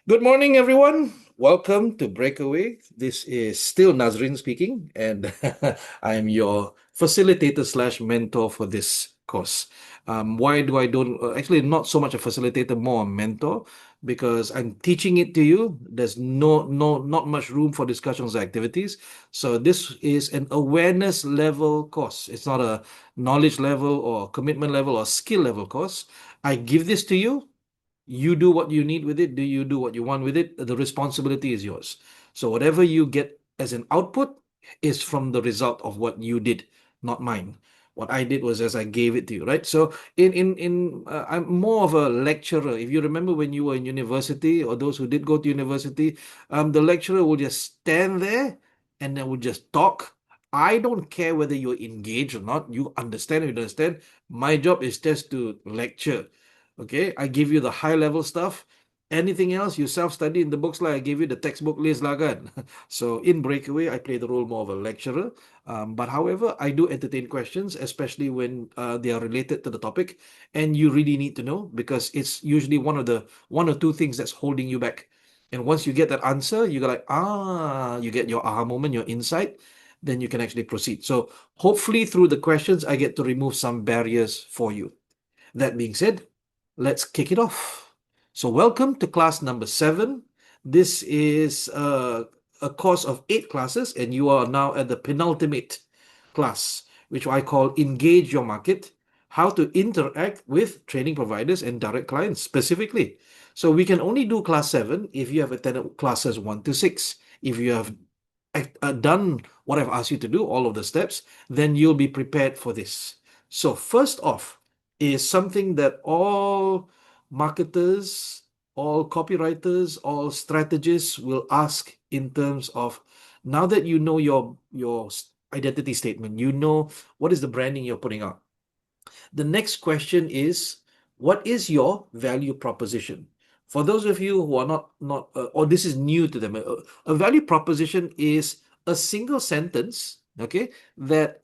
Good morning, everyone. Welcome to BreakAway. This is still Nazrin speaking, and I am your facilitator slash mentor for this course. Why do I don't actually not so much a facilitator, more a mentor, because I'm teaching it to you. There's not much room for discussions or activities. So this is an awareness level course. It's not a knowledge level or commitment level or skill level course. I give this to you. You do what you need with it. Do you do what you want with it? The responsibility is yours. So whatever you get as an output is from the result of what you did, not mine. What I did was as I gave it to you, right? So I'm more of a lecturer. If you remember when you were in university, or those who did go to university, the lecturer will just stand there and then will just talk. I don't care whether you're engaged or not. You understand or you don't understand. My job is just to lecture. Okay, I give you the high level stuff. Anything else, you self-study in the books lah. I give you the textbook list lah kan. So in Breakaway, I play the role more of a lecturer. But however, I do entertain questions, especially when they are related to the topic, and you really need to know because it's usually one or two things that's holding you back. And once you get that answer, you go like, you get your aha moment, your insight, then you can actually proceed. So hopefully through the questions, I get to remove some barriers for you. That being said, let's kick it off. So, welcome to class number 7. This is a course of 8 classes, and you are now at the penultimate class, which I call Engage Your Market, how to interact with training providers and direct clients specifically. So, we can only do class 7 if you have attended classes 1 to 6. If you have done what I've asked you to do, all of the steps, then you'll be prepared for this. So, first off, is something that all marketers, all copywriters, all strategists will ask in terms of now that you know your identity statement, you know what is the branding you're putting out. The next question is, what is your value proposition? For those of you who are not or this is new to them, a value proposition is a single sentence, okay, that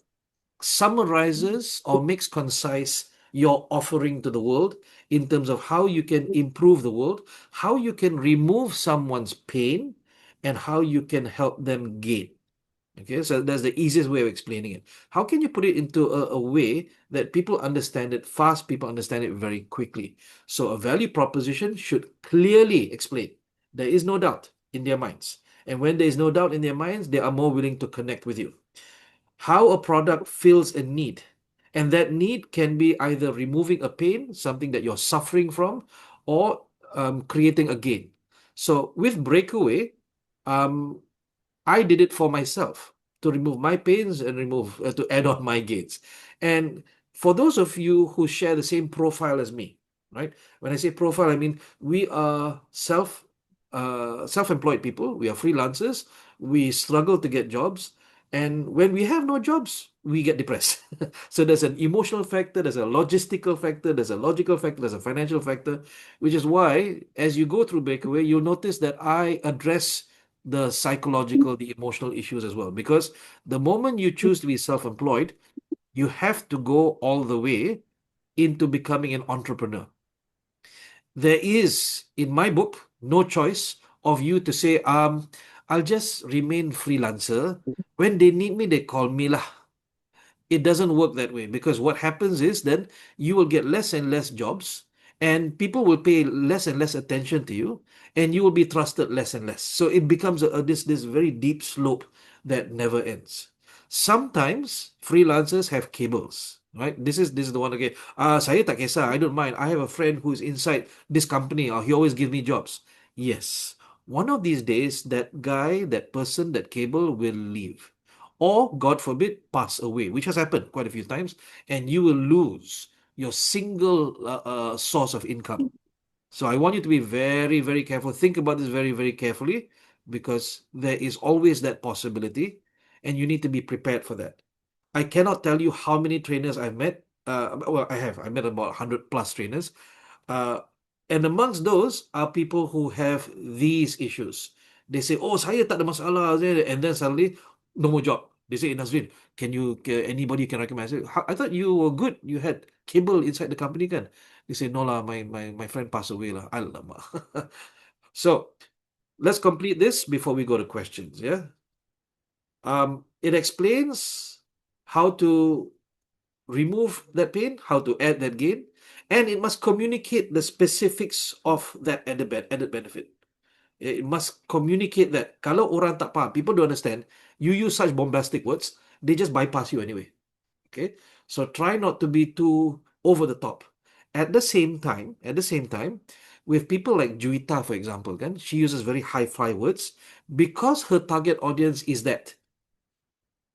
summarizes or makes concise your offering to the world in terms of how you can improve the world, how you can remove someone's pain, and how you can help them gain. Okay, so that's the easiest way of explaining it. How can you put it into a way that people understand it fast, people understand it very quickly? So a value proposition should clearly explain. There is no doubt in their minds. And when there is no doubt in their minds, they are more willing to connect with you. How a product fills a need. And that need can be either removing a pain, something that you're suffering from, or creating a gain. So with Breakaway, um, I did it for myself to remove my pains and to add on my gains. And for those of you who share the same profile as me, right? When I say profile, I mean we are self-employed people. We are freelancers. We struggle to get jobs, and when we have no jobs, we get depressed. So there's an emotional factor, there's a logistical factor, there's a logical factor, there's a financial factor, which is why as you go through Breakaway, you'll notice that I address the psychological, the emotional issues as well. Because the moment you choose to be self-employed, you have to go all the way into becoming an entrepreneur. There is, in my book, no choice of you to say, I'll just remain freelancer. When they need me, they call me lah. It doesn't work that way because what happens is then you will get less and less jobs and people will pay less and less attention to you and you will be trusted less and less. So it becomes this very deep slope that never ends. Sometimes freelancers have cables, right? This is the one again. Saya tak kisah, I don't mind. I have a friend who's inside this company or he always gives me jobs. Yes. One of these days, that guy, that person, that cable will leave or God forbid, pass away, which has happened quite a few times, and you will lose your single source of income. So I want you to be very, very careful. Think about this very, very carefully because there is always that possibility, and you need to be prepared for that. I cannot tell you how many trainers I've met. Well, I have. I met about 100 plus trainers. Uh, and amongst those are people who have these issues. They say, oh, saya tak ada masalah. And then suddenly, no more job. They say, Nazrin, anybody can recommend? I say, I thought you were good. You had cable inside the company kan? They say, no lah, my friend passed away lah. Alamak. So let's complete this before we go to questions. Yeah. It explains how to remove that pain, how to add that gain, and it must communicate the specifics of that added benefit. It must communicate that. Kalau orang tak faham, people don't understand, you use such bombastic words, they just bypass you anyway. Okay, so try not to be too over the top. At the same time, with people like Juita, for example, kan, she uses very high-fly words because her target audience is that.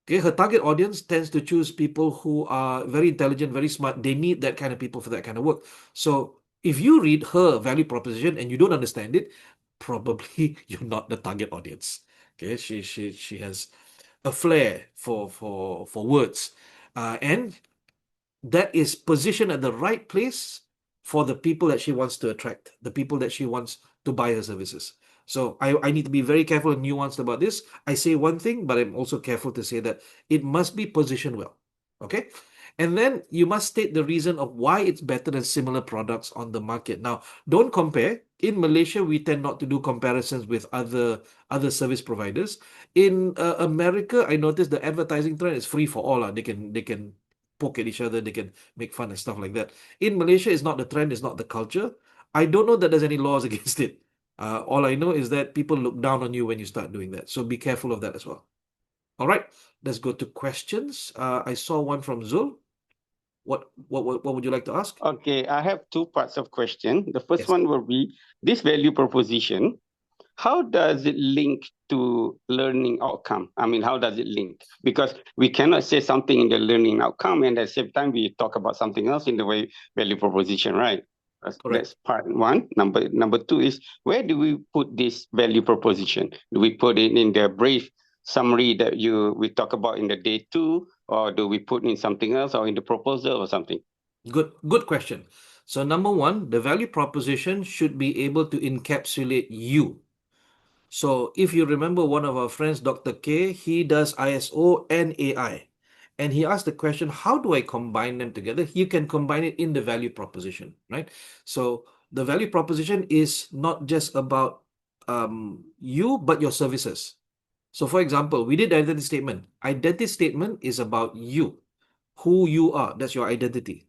Okay, her target audience tends to choose people who are very intelligent, very smart. They need that kind of people for that kind of work. So if you read her value proposition and you don't understand it, probably you're not the target audience. Okay, she has a flair for words, and that is positioned at the right place for the people that she wants to attract, the people that she wants to buy her services. So I need to be very careful and nuanced about this. I say one thing, but I'm also careful to say that it must be positioned well. Okay? And then you must state the reason of why it's better than similar products on the market. Now, don't compare. In Malaysia, we tend not to do comparisons with other service providers. In America, I noticed the advertising trend is free for all. They can poke at each other, they can make fun and stuff like that. In Malaysia, it's not the trend, it's not the culture. I don't know that there's any laws against it. All I know is that people look down on you when you start doing that. So be careful of that as well. All right, let's go to questions. I saw one from Zul. What would you like to ask? Okay, I have two parts of question. The first Yes. one will be this value proposition. How does it link to learning outcome? I mean, how does it link? Because we cannot say something in the learning outcome and at the same time we talk about something else in the way value proposition, right? That's Correct. part one. Number two is where do we put this value proposition? Do we put it in the brief summary that we talk about in the day two, or do we put in something else or in the proposal or something? Good question. So number one, the value proposition should be able to encapsulate you. So if you remember one of our friends, Dr. K, he does ISO and AI. And he asked the question, how do I combine them together? You can combine it in the value proposition, right? So the value proposition is not just about you, but your services. So for example, we did identity statement. Identity statement is about you, who you are. That's your identity.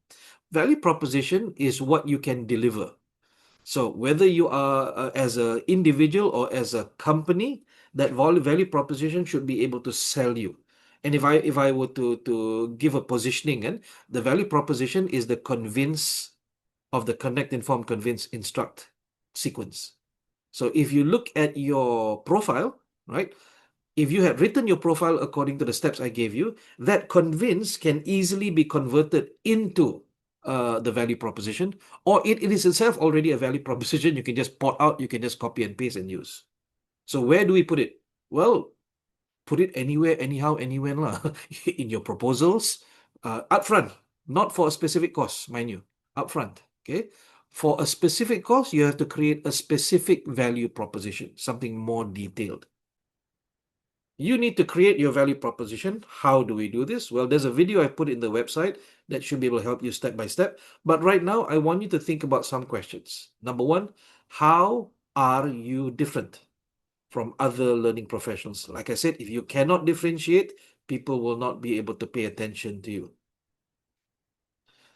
Value proposition is what you can deliver. So whether you are as an individual or as a company, that value proposition should be able to sell you. And if I were to give a positioning, and the value proposition is the convince of the connect, inform, convince, instruct sequence. So if you look at your profile, right? If you had written your profile according to the steps I gave you, that convince can easily be converted into the value proposition, or it is itself already a value proposition. You can just port out, you can just copy and paste and use. So where do we put it? Well, put it anywhere, anyhow, anywhere lah. In your proposals, upfront, not for a specific cost, mind you, upfront. Okay. For a specific cost, you have to create a specific value proposition, something more detailed. You need to create your value proposition. How do we do this? Well, there's a video I put in the website that should be able to help you step by step. But right now, I want you to think about some questions. Number one, how are you different from other learning professionals? Like I said, if you cannot differentiate, people will not be able to pay attention to you.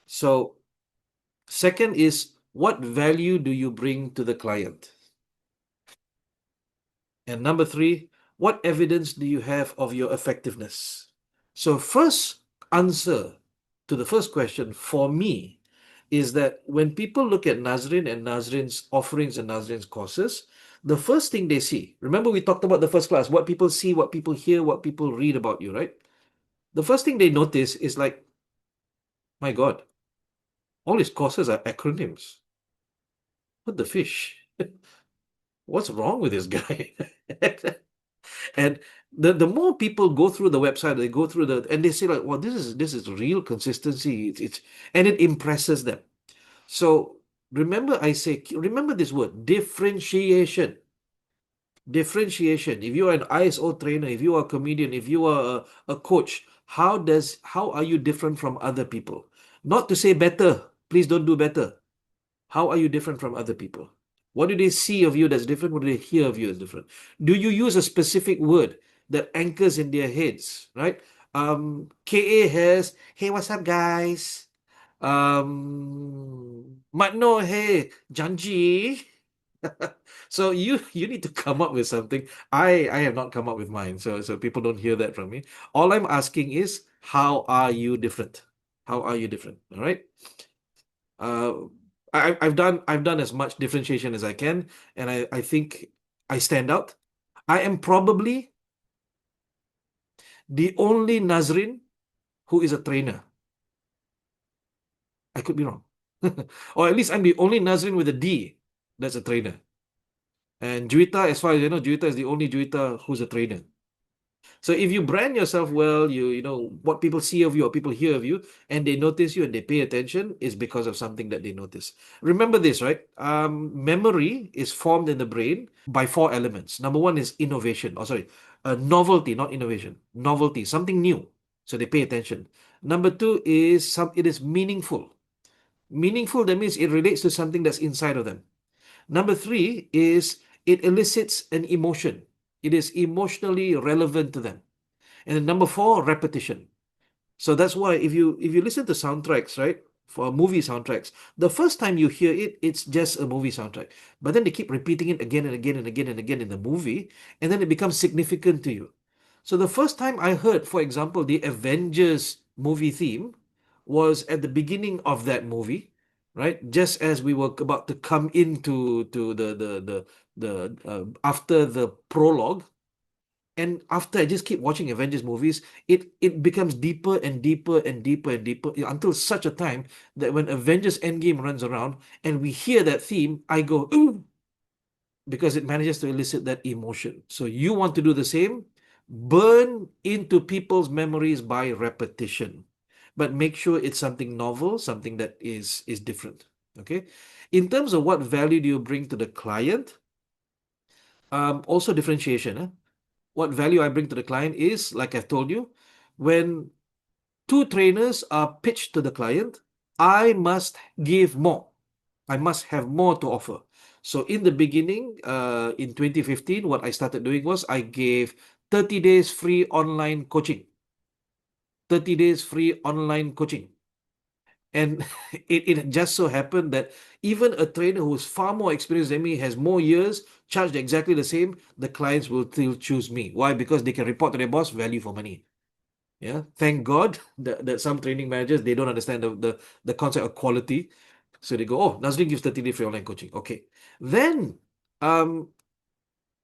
So, second is, what value do you bring to the client? And number three, what evidence do you have of your effectiveness? So, first answer to the first question for me is that when people look at Nazrin and Nazrin's offerings and Nazrin's courses, the first thing they see, remember we talked about the first class, what people see, what people hear, what people read about you, right? The first thing they notice is like, my God, all his courses are acronyms. What the fish? What's wrong with this guy? And the more people go through the website, they go through and they say like, well, this is real consistency. It's and it impresses them. So remember this word, differentiation. Differentiation. If you are an ISO trainer, if you are a comedian, if you are a coach, how are you different from other people? Not to say better. Please don't do better. How are you different from other people? What do they see of you that's different? What do they hear of you that's different? Do you use a specific word that anchors in their heads, right? KA has, hey, what's up, guys? Matno, hey, Janji. So you need to come up with something. I have not come up with mine, so people don't hear that from me. All I'm asking is, how are you different? How are you different? All right. Uh, I've done as much differentiation as I can, and I think I stand out. I am probably the only Nazrin who is a trainer. I could be wrong, or at least I'm the only Nazrin with a D that's a trainer. And Juita, as far as you know, Juita is the only Juita who's a trainer. So if you brand yourself well, you know what people see of you or people hear of you, and they notice you and they pay attention, is because of something that they notice. Remember this, right? Memory is formed in the brain by four elements. Number one is innovation. Oh, sorry, novelty, not innovation. Novelty, something new. So they pay attention. Number two is it is meaningful. Meaningful, that means it relates to something that's inside of them. Number three is it elicits an emotion. It is emotionally relevant to them. And then number four, repetition. So that's why if you listen to soundtracks, right, for movie soundtracks, the first time you hear it, it's just a movie soundtrack. But then they keep repeating it again and again and again and again in the movie, and then it becomes significant to you. So the first time I heard, for example, the Avengers movie theme was at the beginning of that movie, right? Just as we were about to come into to the after the prologue, and after I just keep watching Avengers movies, it becomes deeper and deeper and deeper and deeper until such a time that when Avengers Endgame runs around and we hear that theme, I go, ooh, because it manages to elicit that emotion. So you want to do the same, burn into people's memories by repetition, but make sure it's something novel, something that is different. Okay. In terms of what value do you bring to the client, also differentiation. What value I bring to the client is, like I've told you, when two trainers are pitched to the client, I must give more. I must have more to offer. So in the beginning, in 2015, what I started doing was I gave 30 days free online coaching. 30 days free online coaching. And it just so happened that even a trainer who's far more experienced than me, has more years, charged exactly the same, the clients will still choose me. Why? Because they can report to their boss, value for money. Yeah. Thank God that some training managers, they don't understand the concept of quality. So they go, oh, Nazrin gives 30 day free online coaching. Okay. Then um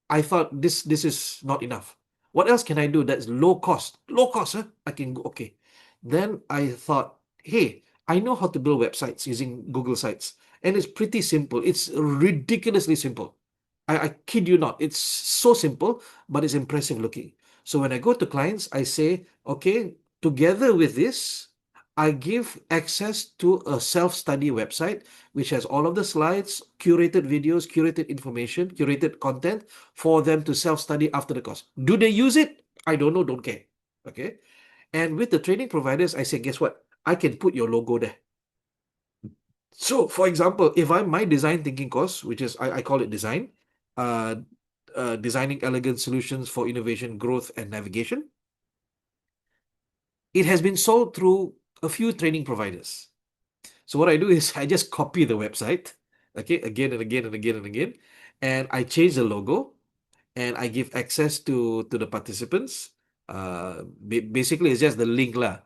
I thought this is not enough. What else can I do that's low cost? Low cost, huh? I can go, okay. Then I thought, hey, I know how to build websites using Google Sites. And it's pretty simple. It's ridiculously simple. I kid you not. It's so simple, but it's impressive looking. So when I go to clients, I say, okay, together with this, I give access to a self-study website which has all of the slides, curated videos, curated information, curated content for them to self-study after the course. Do they use it? I don't know, don't care. Okay. And with the training providers, I say, guess what? I can put your logo there. So, for example, if I'm my design thinking course, which is I call it design, uh, designing elegant solutions for innovation, growth, and navigation, it has been sold through a few training providers. So what I do is I just copy the website, okay, again and again and again and again, and I change the logo and I give access to the participants. Basically, it's just the link lah.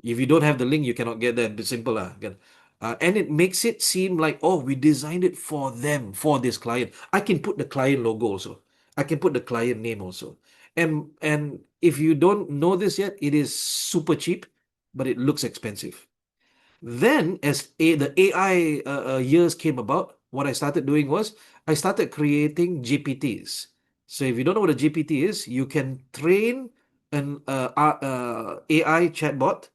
If you don't have the link, you cannot get that. It's simple lah. Kan? And it makes it seem like, oh, we designed it for them, for this client. I can put the client logo also. I can put the client name also. And if you don't know this yet, it is super cheap, but it looks expensive. Then, as the AI years came about, what I started doing was I started creating GPTs. So, if you don't know what a GPT is, you can train an AI chatbot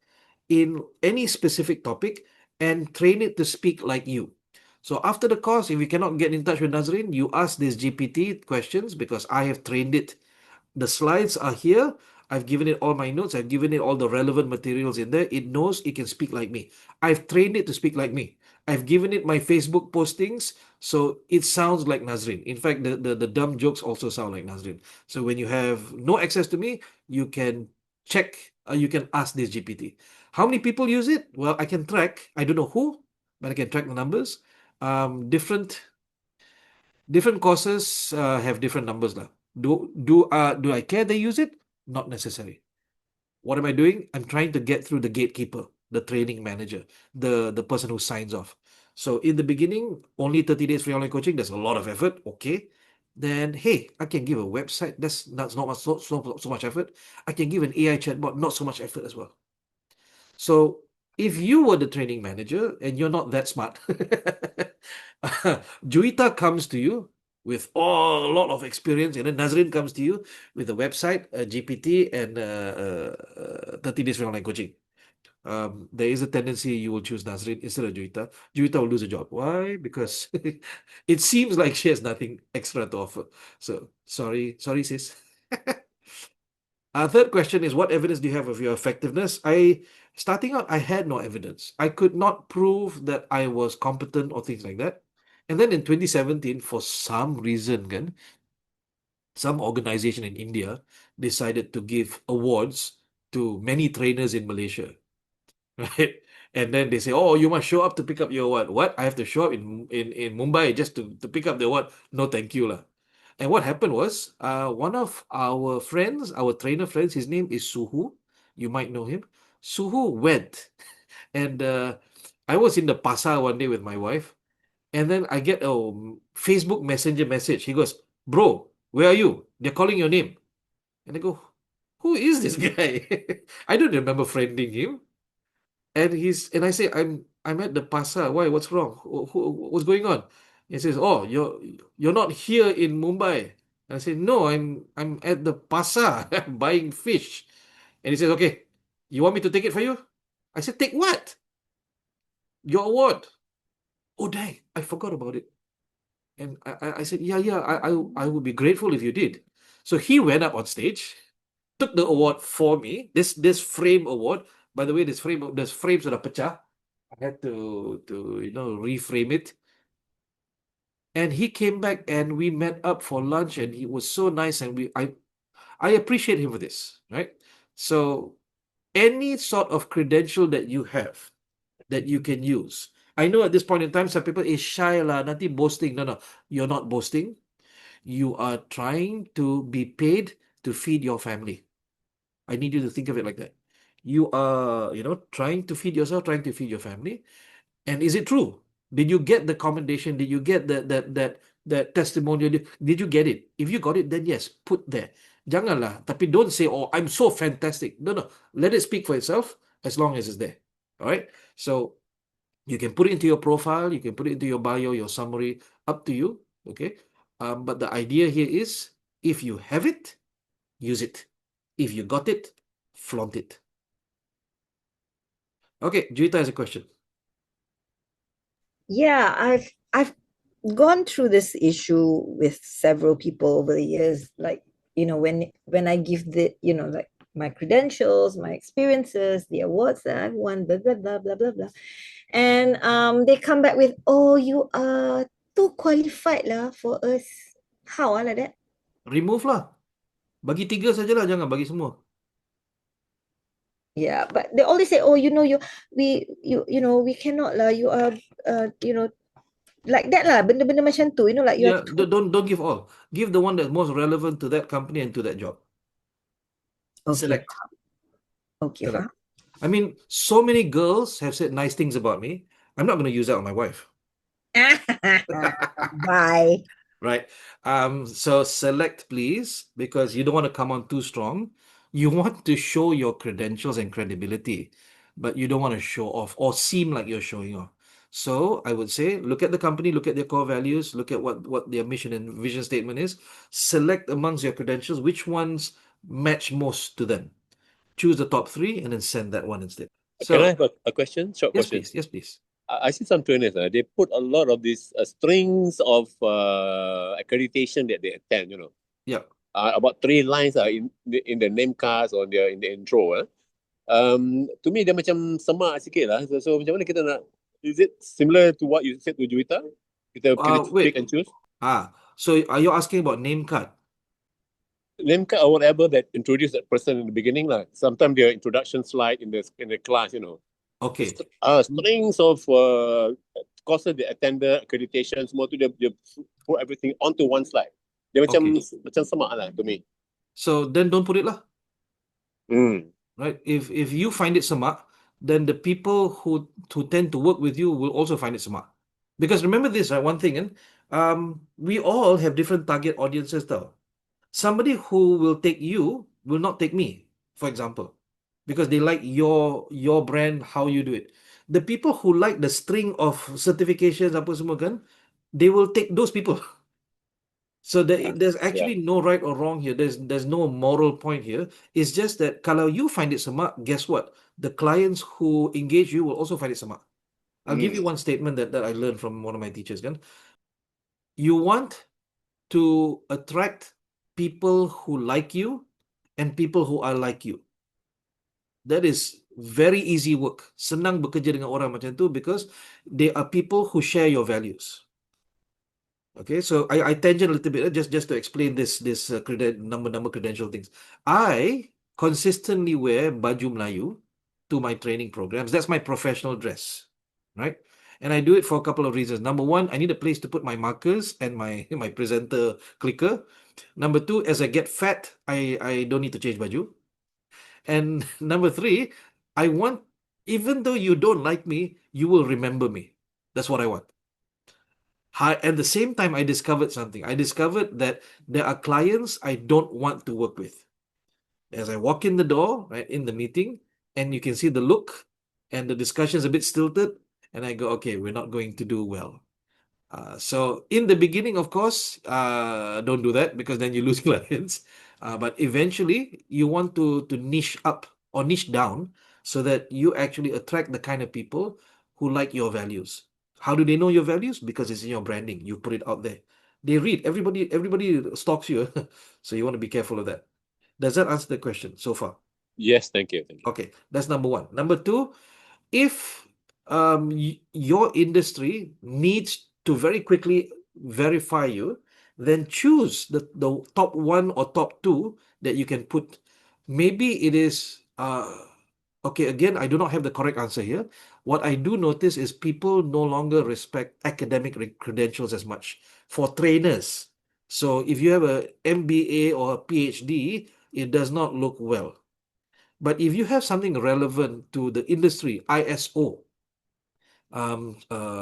in any specific topic and train it to speak like you. So, after the course, if you cannot get in touch with Nazrin, you ask this GPT questions because I have trained it. The slides are here. I've given it all my notes. I've given it all the relevant materials in there. It knows it can speak like me. I've trained it to speak like me. I've given it my Facebook postings, so it sounds like Nazrin. In fact, the dumb jokes also sound like Nazrin. So when you have no access to me, you can check, you can ask this GPT. How many people use it? Well, I can track. I don't know who, but I can track the numbers. Different courses have different numbers lah. Do I care they use it? Not necessary. What am I doing? I'm trying to get through the gatekeeper, the training manager, the person who signs off. So in the beginning, only 30 days free online coaching, there's a lot of effort. Okay. Then hey, I can give a website. That's not much so much effort. I can give an AI chatbot, not so much effort as well. So if you were the training manager and you're not that smart, Juita comes to you with a lot of experience, and then Nazrin comes to you with a website, a GPT, and 30 days for online coaching. There is a tendency you will choose Nazrin instead of Juita. Juita will lose a job. Why? Because it seems like she has nothing extra to offer. So sorry, sis. Third question is, what evidence do you have of your effectiveness? Starting out, I had no evidence. I could not prove that I was competent or things like that. And then in 2017, for some reason, kan, some organization in India decided to give awards to many trainers in Malaysia. Right? And then they say, "Oh, you must show up to pick up your award." What? I have to show up in Mumbai just to pick up the award? No, thank you lah. And what happened was, one of our friends, our trainer friends, his name is Suhu. You might know him. Suhu went, and I was in the pasar one day with my wife, and then I get a Facebook Messenger message. He goes, "Bro, where are you? They're calling your name." And I go, "Who is this guy?" I don't remember friending him. And I say, I'm at the pasar. Why? What's wrong? What's going on? He says, "Oh, you're not here in Mumbai." And I say, "No, I'm at the pasar buying fish." And he says, "Okay, you want me to take it for you?" I said, "Take what?" "Your award." Oh, dang, I forgot about it. And I said, "Yeah, I would be grateful if you did." So he went up on stage, took the award for me. This frame award. By the way, this frame sudah pecah. I had to reframe it. And he came back and we met up for lunch, and he was so nice, and I appreciate him for this, right? So any sort of credential that you have that you can use. I know at this point in time some people is shy lah, nanti boasting. No, you're not boasting. You are trying to be paid to feed your family. I need you to think of it like that. You are, trying to feed yourself, trying to feed your family. And is it true? Did you get the commendation? Did you get that testimonial? Did you get it? If you got it, then yes, put there. Janganlah, tapi don't say, "Oh, I'm so fantastic." No. Let it speak for itself as long as it's there. All right. So you can put it into your profile, you can put it into your bio, your summary, up to you. Okay. But the idea here is, if you have it, use it. If you got it, flaunt it. Okay, Juita has a question. Yeah, I've gone through this issue with several people over the years. Like, when I give like my credentials, my experiences, the awards that I've won, blah blah blah blah blah blah. And they come back with, "Oh, you are too qualified lah for us." How like that? Remove lah. Bagi 3 sajalah, jangan bagi semua. Yeah, but they always say, "Oh, we cannot lah. You are like that lah. Benda-benda macam tu. Like you are Yeah, don't give all. Give the one that's most relevant to that company and to that job. okay. Select. Okay, Select. faham. I mean, so many girls have said nice things about me. I'm not going to use that on my wife. Bye. Right. So select, please, because you don't want to come on too strong. You want to show your credentials and credibility, but you don't want to show off or seem like you're showing off. So I would say, look at the company, look at their core values, look at what their mission and vision statement is. Select amongst your credentials which ones match most to them. Choose the top 3 and then send that one instead. Can I So have a question? Short yes, question. please. Yes, please. I see some trainers, they put a lot of these strings of accreditation that they attend, Yeah. about 3 lines in the name cards or in the intro. To me, dia macam semak sikit lah. So macam mana kita nak Is it similar to what you said to Juwita? With the ability to pick Wait. and choose? So are you asking about name card? Name card or whatever that introduce that person in the beginning, like sometimes their introduction slide in the class, you know. Okay. Strings of courses they attended, accreditation, semua tu dia put everything onto one slide. Dia Okay. macam semak lah to me. So then don't put it lah. Hmm. Right? If you find it semak, then the people who tend to work with you will also find it semak. Because remember this, right? One thing, and we all have different target audiences though. Somebody who will take you will not take me, for example, because they like your brand, how you do it. The people who like the string of certifications, apa semua kan, they will take those people. So there's actually no right or wrong here. There's no moral point here. It's just that kalau you find it semak, guess what? The clients who engage you will also find it semak. I'll give you one statement that I learned from one of my teachers. Kan? You want to attract people who like you and people who are like you. That is very easy work. Senang bekerja dengan orang macam tu because they are people who share your values. Okay, so I tangent a little bit just to explain this number credential things. I consistently wear baju Melayu to my training programs. That's my professional dress, right? And I do it for a couple of reasons. Number one, I need a place to put my markers and my my presenter clicker. Number two, as I get fat, I don't need to change baju. And number three, I want, even though you don't like me, you will remember me. That's what I want. At the same time, I discovered something. I discovered that there are clients I don't want to work with. As I walk in the door, right, in the meeting, and you can see the look, and the discussion is a bit stilted, and I go, okay, we're not going to do well. So in the beginning, of course, don't do that because then you lose clients. But eventually, you want to niche up or niche down so that you actually attract the kind of people who like your values. How do they know your values? Because it's in your branding. You put it out there. They read. Everybody stalks you. So you want to be careful of that. Does that answer the question so far? Yes, thank you. Okay, that's number one. Number two, if your industry needs to very quickly verify you, then choose the top one or top two that you can put. Maybe it is okay, again, I do not have the correct answer here. What I do notice is people no longer respect academic credentials as much for trainers. So if you have a MBA or a PhD, it does not look well. But if you have something relevant to the industry, ISO, I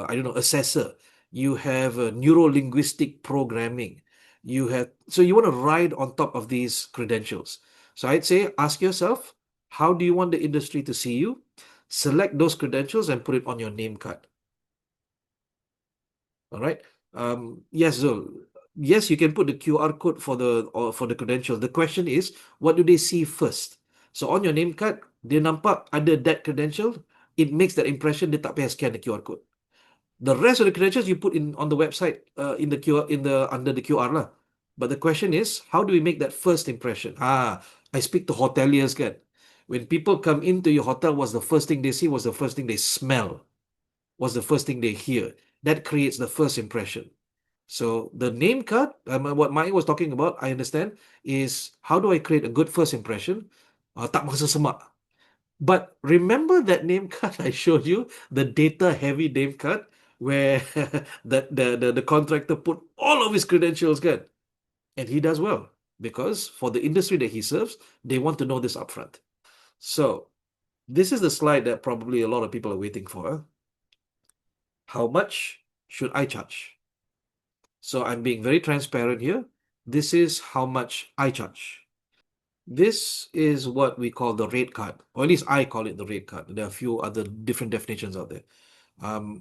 don't know, assessor, you have neuro-linguistic programming, so you want to ride on top of these credentials. So I'd say ask yourself, how do you want the industry to see you? Select those credentials and put it on your name card. All right. Yes, Zul. Yes, you can put the QR code for the credentials. The question is, what do they see first? So on your name card, dia nampak ada that credential, it makes that impression, dia tak payah scan the QR code. The rest of the credentials you put in on the website, in the QR, under the QR lah. But the question is, how do we make that first impression? I speak to hoteliers kan. When people come into your hotel, what's the first thing they see? What's the first thing they smell? What's the first thing they hear? That creates the first impression. So the name card, what Mike was talking about, I understand, is how do I create a good first impression? Tak masa semak. But remember that name card I showed you, the data heavy name card, where the contractor put all of his credentials good. And he does well because for the industry that he serves, they want to know this upfront. So this is the slide that probably a lot of people are waiting for. How much should I charge? So I'm being very transparent here. This is how much I charge. This is what we call the rate card, or at least I call it the rate card. There are a few other different definitions out there.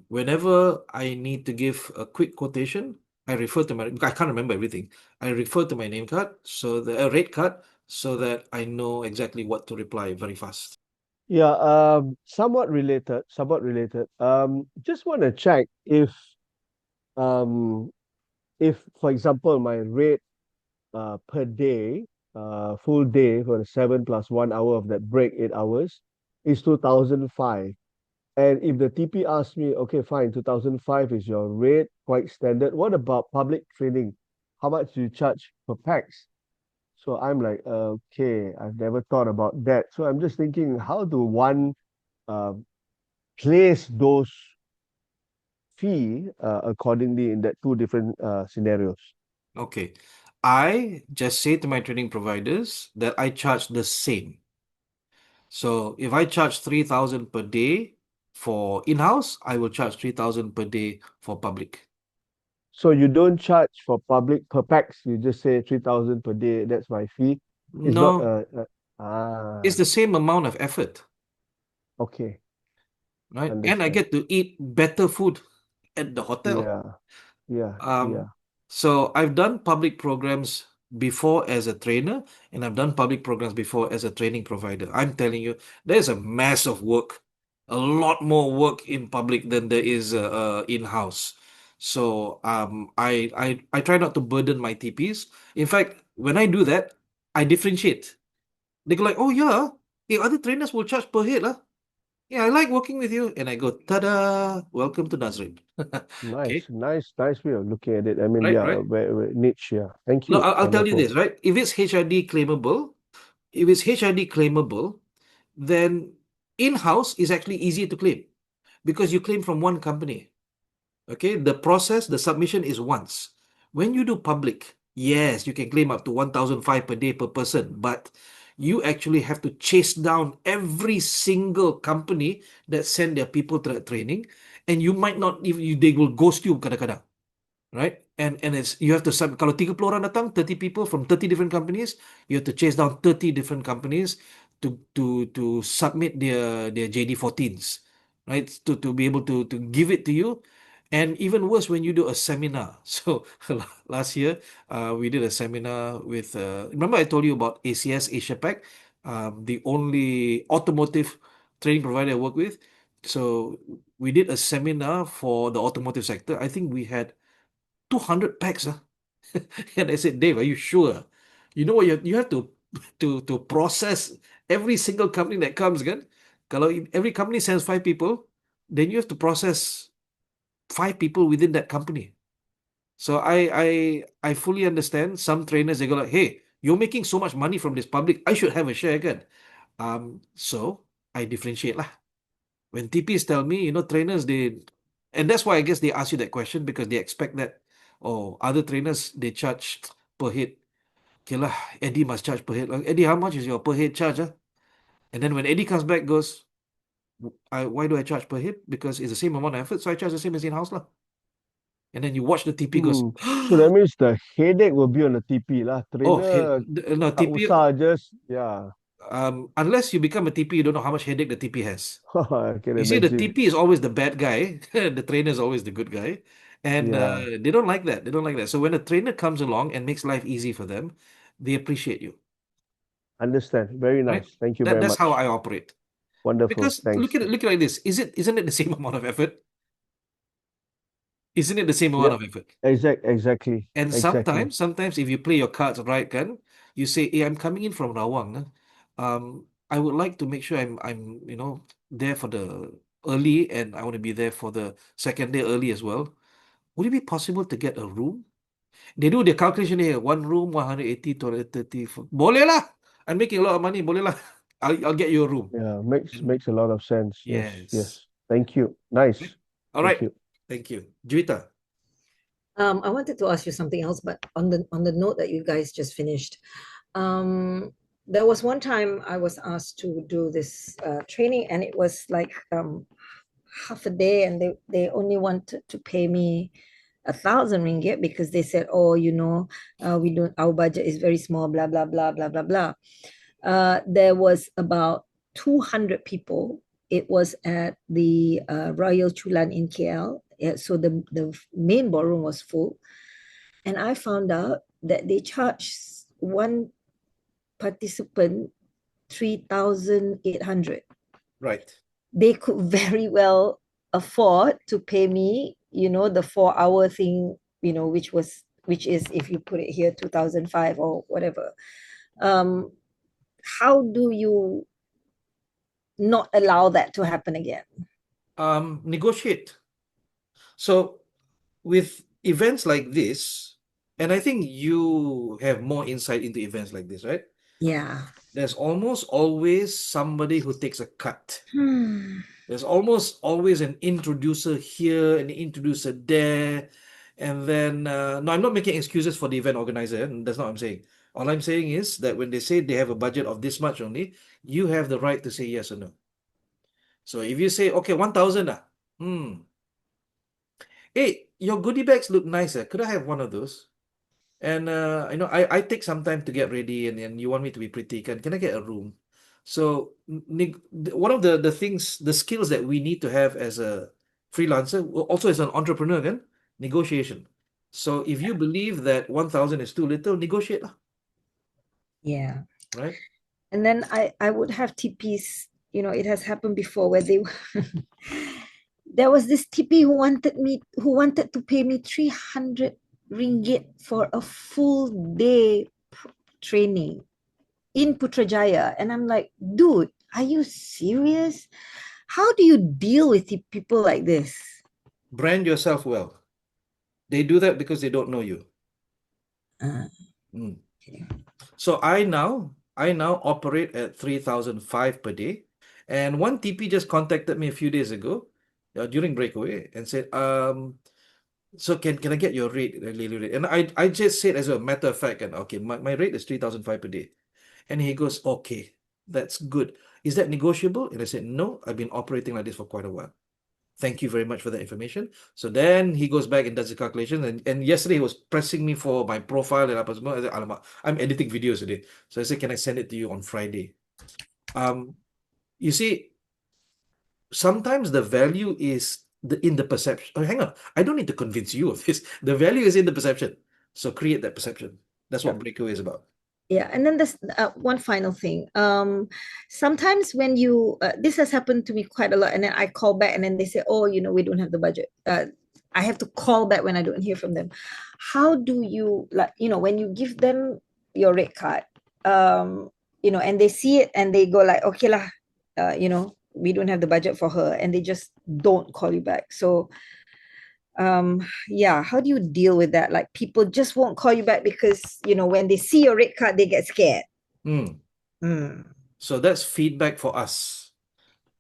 Whenever I need to give a quick quotation, I refer to I can't remember everything. I refer to my name card, so the rate card, so that I know exactly what to reply very fast. Yeah, somewhat related, somewhat related. Just want to check um, for example, my rate per day, full day for the 7 plus 1 hour of that break, 8 hours, is 2005. And if the TP asks me, okay, fine, 2005 is your rate, quite standard. What about public training? How much do you charge per pax? So I'm like, okay, I've never thought about that. So I'm just thinking, how do one uh, place those fee accordingly in that two different scenarios? Okay. I just say to my training providers that I charge the same. So if I charge 3,000 per day for in-house, I will charge 3,000 per day for public. So you don't charge for public per pax. You just say 3,000 per day. That's my fee. It's not No, it's ah, the same amount of effort, okay, right? And I understand. get to eat better food at the hotel. Yeah, yeah, yeah. Um, so I've done public programs before as a trainer, and I've done public programs before as a training provider. I'm telling you, there's a mass of work, a lot more work in public than there is in-house. So I try not to burden my TPs. In fact, when I do that, I differentiate. They go like, oh yeah, other trainers will charge per head, lah. Yeah, I like working with you. And I go, ta-da, welcome to Nazrin. Nice, Okay, nice, nice way of looking at it. I mean, right, yeah, right. very niche. Yeah. Thank No, you. I'll tell you Wonderful. this, right? If it's HRD claimable, then in-house is actually easy to claim because you claim from one company. Okay, the process, the submission is once. When you do public, yes, you can claim up to 1,005 per day per person, but you actually have to chase down every single company that send their people to that training, and you might not even they will ghost you kadang-kadang. Right? And it's you have to kalau 30 orang datang, 30 people from 30 different companies, you have to chase down 30 different companies to submit their JD-14s, right? To be able to give it to you. And even worse when you do a seminar. So last year, we did a seminar with remember I told you about ACS Asia Pac, the only automotive training provider I work with. So we did a seminar for the automotive sector. I think we had 200 packs. And I said, Dave, are you sure? You know what you have to process every single company that comes, kan? Kalau every company sends 5 people, then you have to process 5 people within that company. So I fully understand some trainers they go like, hey, you're making so much money from this public, I should have a share, kan? So I differentiate lah. When TPs tell me, trainers and that's why I guess they ask you that question because they expect that, oh, other trainers they charge per head. Okay lah, Eddie must charge per head. Like, Eddie, how much is your per head charge? And then when Eddie comes back, goes, why do I charge per head? Because it's the same amount of effort, so I charge the same as in-house lah. And then you watch the TP goes, So that means the headache will be on the TP lah. oh, Trainer no, tak TP, usah just yeah. unless you become a TP, you don't know how much headache the TP has. I can You see, the imagine. TP is always the bad guy. The trainer is always the good guy. And Yeah, they don't like that. They don't like that. So when a trainer comes along and makes life easy for them, they appreciate you, understand. Very right? nice. Thank you very That's how much. I operate. Wonderful. Because Thanks. look at it like this. Isn't it the same amount of effort? Isn't it the same amount Yeah, of effort? exactly. And Exactly. sometimes if you play your cards right, kan, you say, hey, I'm coming in from Rawang. I would like to make sure I'm there for the early and I want to be there for the second day early as well. Would it be possible to get a room? They do the calculation here. One room, 180, 230. Boleh lah. I'm making a lot of money. Boleh lah. I'll get you a room. Yeah, makes And makes a lot of sense. Yes, yes. yes. Thank you. Nice. All Thank right. you. Thank you. Juita. I wanted to ask you something else, but on the note that you guys just finished, there was one time I was asked to do this training, and it was like half a day, and they only wanted to pay me 1,000 ringgit because they said, oh, we don't, our budget is very small, blah blah blah blah blah blah. There was about 200 people. It was at the Royal Chulan in KL. Yeah, so the main ballroom was full. And I found out that they charge one participant 3,800. Right. They could very well afford to pay me, the 4 hour thing, which is, if you put it here, 2005 or whatever. How do you not allow that to happen again? negotiate. So with events like this, and I think you have more insight into events like this, right? Yeah. There's almost always somebody who takes a cut. Hmm. There's almost always an introducer here, an introducer there. And then, no, I'm not making excuses for the event organizer. That's not what I'm saying. All I'm saying is that when they say they have a budget of this much only, you have the right to say yes or no. So if you say, okay, 1,000, hey, your goodie bags look nicer. Could I have one of those? And I take some time to get ready, and you want me to be pretty. Can I get a room? So one of the things, the skills that we need to have as a freelancer, also as an entrepreneur, again, negotiation. So if you believe that 1,000 is too little, negotiate lah, Yeah. right? And then I would have TPs, it has happened before where they there was this TP who wanted to pay me 300 ringgit for a full day training in Putrajaya. And I'm like, dude, are you serious? How do you deal with people like this? Brand yourself well. They do that because they don't know you. Uh, Mm. okay. So I now operate at 3,005 per day. And one TP just contacted me a few days ago during breakaway and said, so can I get your rate, daily rate? And I just said as a matter of fact, and okay, my rate is 3,005 per day. And he goes, okay, that's good. Is that negotiable? And I said, no, I've been operating like this for quite a while. Thank you very much for that information. So then he goes back and does the calculation. And yesterday he was pressing me for my profile. And I said, "Alamak, I'm editing videos today." So I said, can I send it to you on Friday? You see, sometimes the value is in the perception. Oh, hang on. I don't need to convince you of this. The value is in the perception. So create that perception. That's what Breakaway is about. Yeah, and then there's one final thing. Sometimes when you this has happened to me quite a lot, and then I call back, and then they say, "Oh, we don't have the budget." I have to call back when I don't hear from them. How do you when you give them your rate card, and they see it and they go like, "Okay lah, we don't have the budget for her," and they just don't call you back. So yeah, how do you deal with that? Like people just won't call you back because when they see your red card they get scared. So that's feedback for us.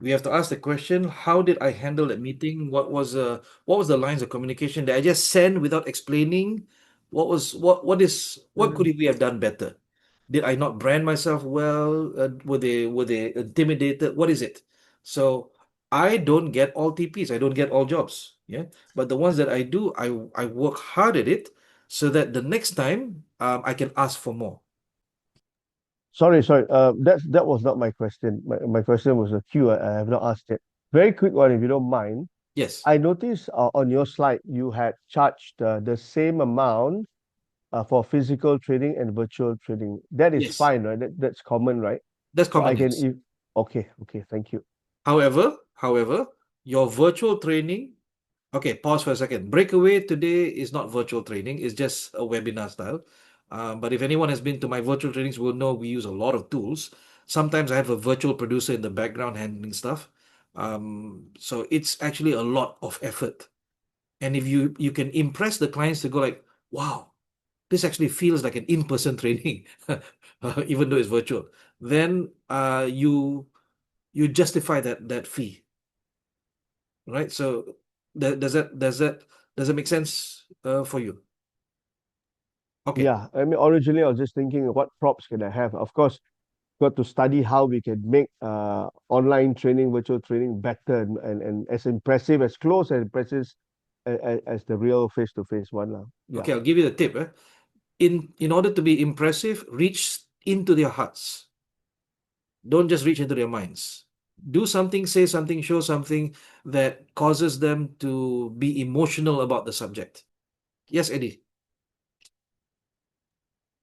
We have to ask the question, how did I handle that meeting? What was the lines of communication that I just sent without explaining? What could we have done better? Did I not brand myself well? Were they intimidated? What is it? So I don't get all TPs. I don't get all jobs. Yeah. But the ones that I do, I work hard at it so that the next time I can ask for more. Sorry. That was not my question. My question was a queue. I have not asked it. Very quick one, if you don't mind. Yes. I noticed on your slide you had charged the same amount for physical training and virtual training. That is Yes. fine, right? That's common, right? That's So I common, can yes. okay, thank you. However, your virtual training, okay, pause for a second. Breakaway today is not virtual training, it's just a webinar style. But if anyone has been to my virtual trainings, will know we use a lot of tools. Sometimes I have a virtual producer in the background handling stuff. So it's actually a lot of effort. And if you can impress the clients to go like, wow, this actually feels like an in-person training, even though it's virtual, then you justify that fee, right? So does that make sense for you? Okay. Yeah, I mean, originally I was just thinking, what props can I have? Of course, got to study how we can make online training, virtual training better and as impressive, as close and impressive as the real face-to-face one. Yeah. Okay, I'll give you the tip. In order to be impressive, reach into their hearts. Don't just reach into their minds. Do something, say something, show something that causes them to be emotional about the subject. Yes, Eddie.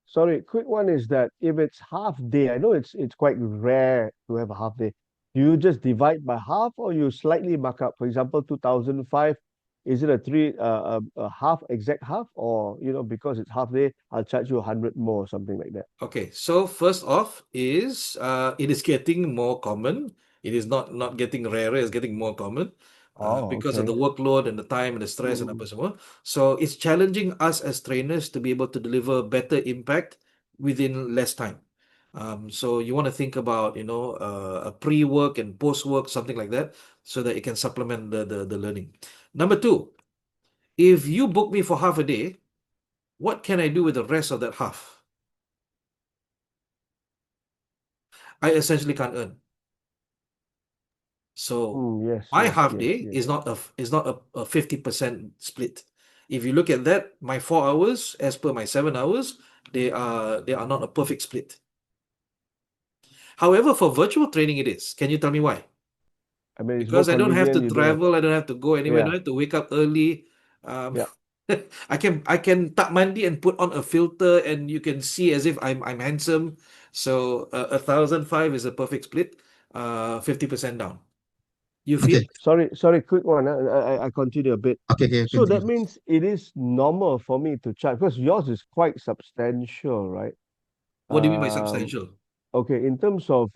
Sorry, quick one is that if it's half day, I know it's quite rare to have a half day. Do you just divide by half or you slightly mark up? For example, 2005, is it a half, exact half, or because it's half day, I'll charge you 100 more or something like that? Okay, so first off is it is getting more common. It is not getting rarer, it's getting more common. Oh, because of the okay. workload and the time and the stress and apa Mm. semua. So it's challenging us as trainers to be able to deliver better impact within less time. So you want to think about, a pre-work and post-work, something like that, so that it can supplement the learning. Number two, if you book me for half a day, what can I do with the rest of that half? I essentially can't earn. So Yes, my yes, half yes, day yes. is not a 50% split. If you look at that, my 4 hours as per my 7 hours, they are not a perfect split. However, for virtual training it is. Can you tell me why? I mean, it's more Because I don't have to convenient. You don't have, travel, I don't have to go anywhere, I don't yeah, have to wake up early. Um, yeah. I can tak mandi and put on a filter and you can see as if I'm handsome. So 1,005 is a perfect split. 50% down. You feel? Okay, Sorry, quick one. I continue a bit. okay, So continue. that means it is normal for me to charge because yours is quite substantial, right? What do you mean by Um, substantial? okay, in terms of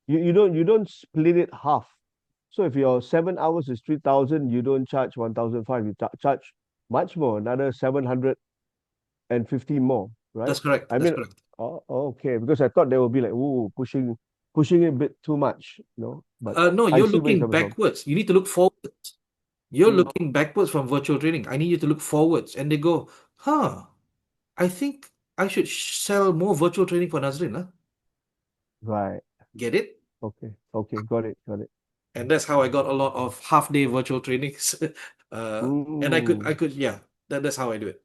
you don't split it half. So if your 7 hours is 3,000, you don't charge 1,005. You charge much more, another 750 more, right? That's correct. I That's mean, correct. okay, because I thought they will be like, ooh, pushing it a bit too much, But No, I you're see where you're looking coming from. backwards. You need to look forwards. You're Mm, looking backwards from virtual training. I need you to look forwards. And they go, huh, I think I should sell more virtual training for Nazrin. Huh? right. Get it? Okay, got it. And that's how I got a lot of half-day virtual trainings. And I Mm, could, yeah, that's how I do it.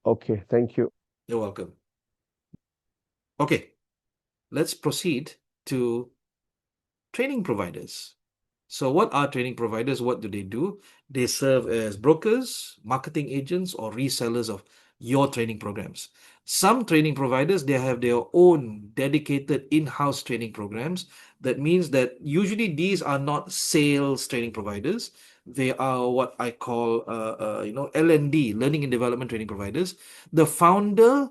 okay, thank you. You're welcome. Okay, let's proceed to training providers. So, what are training providers? What do? They serve as brokers, marketing agents, or resellers of your training programs. Some training providers, they have their own dedicated in-house training programs. That means that usually these are not sales training providers. They are what I call, L&D, learning and development training providers. The founder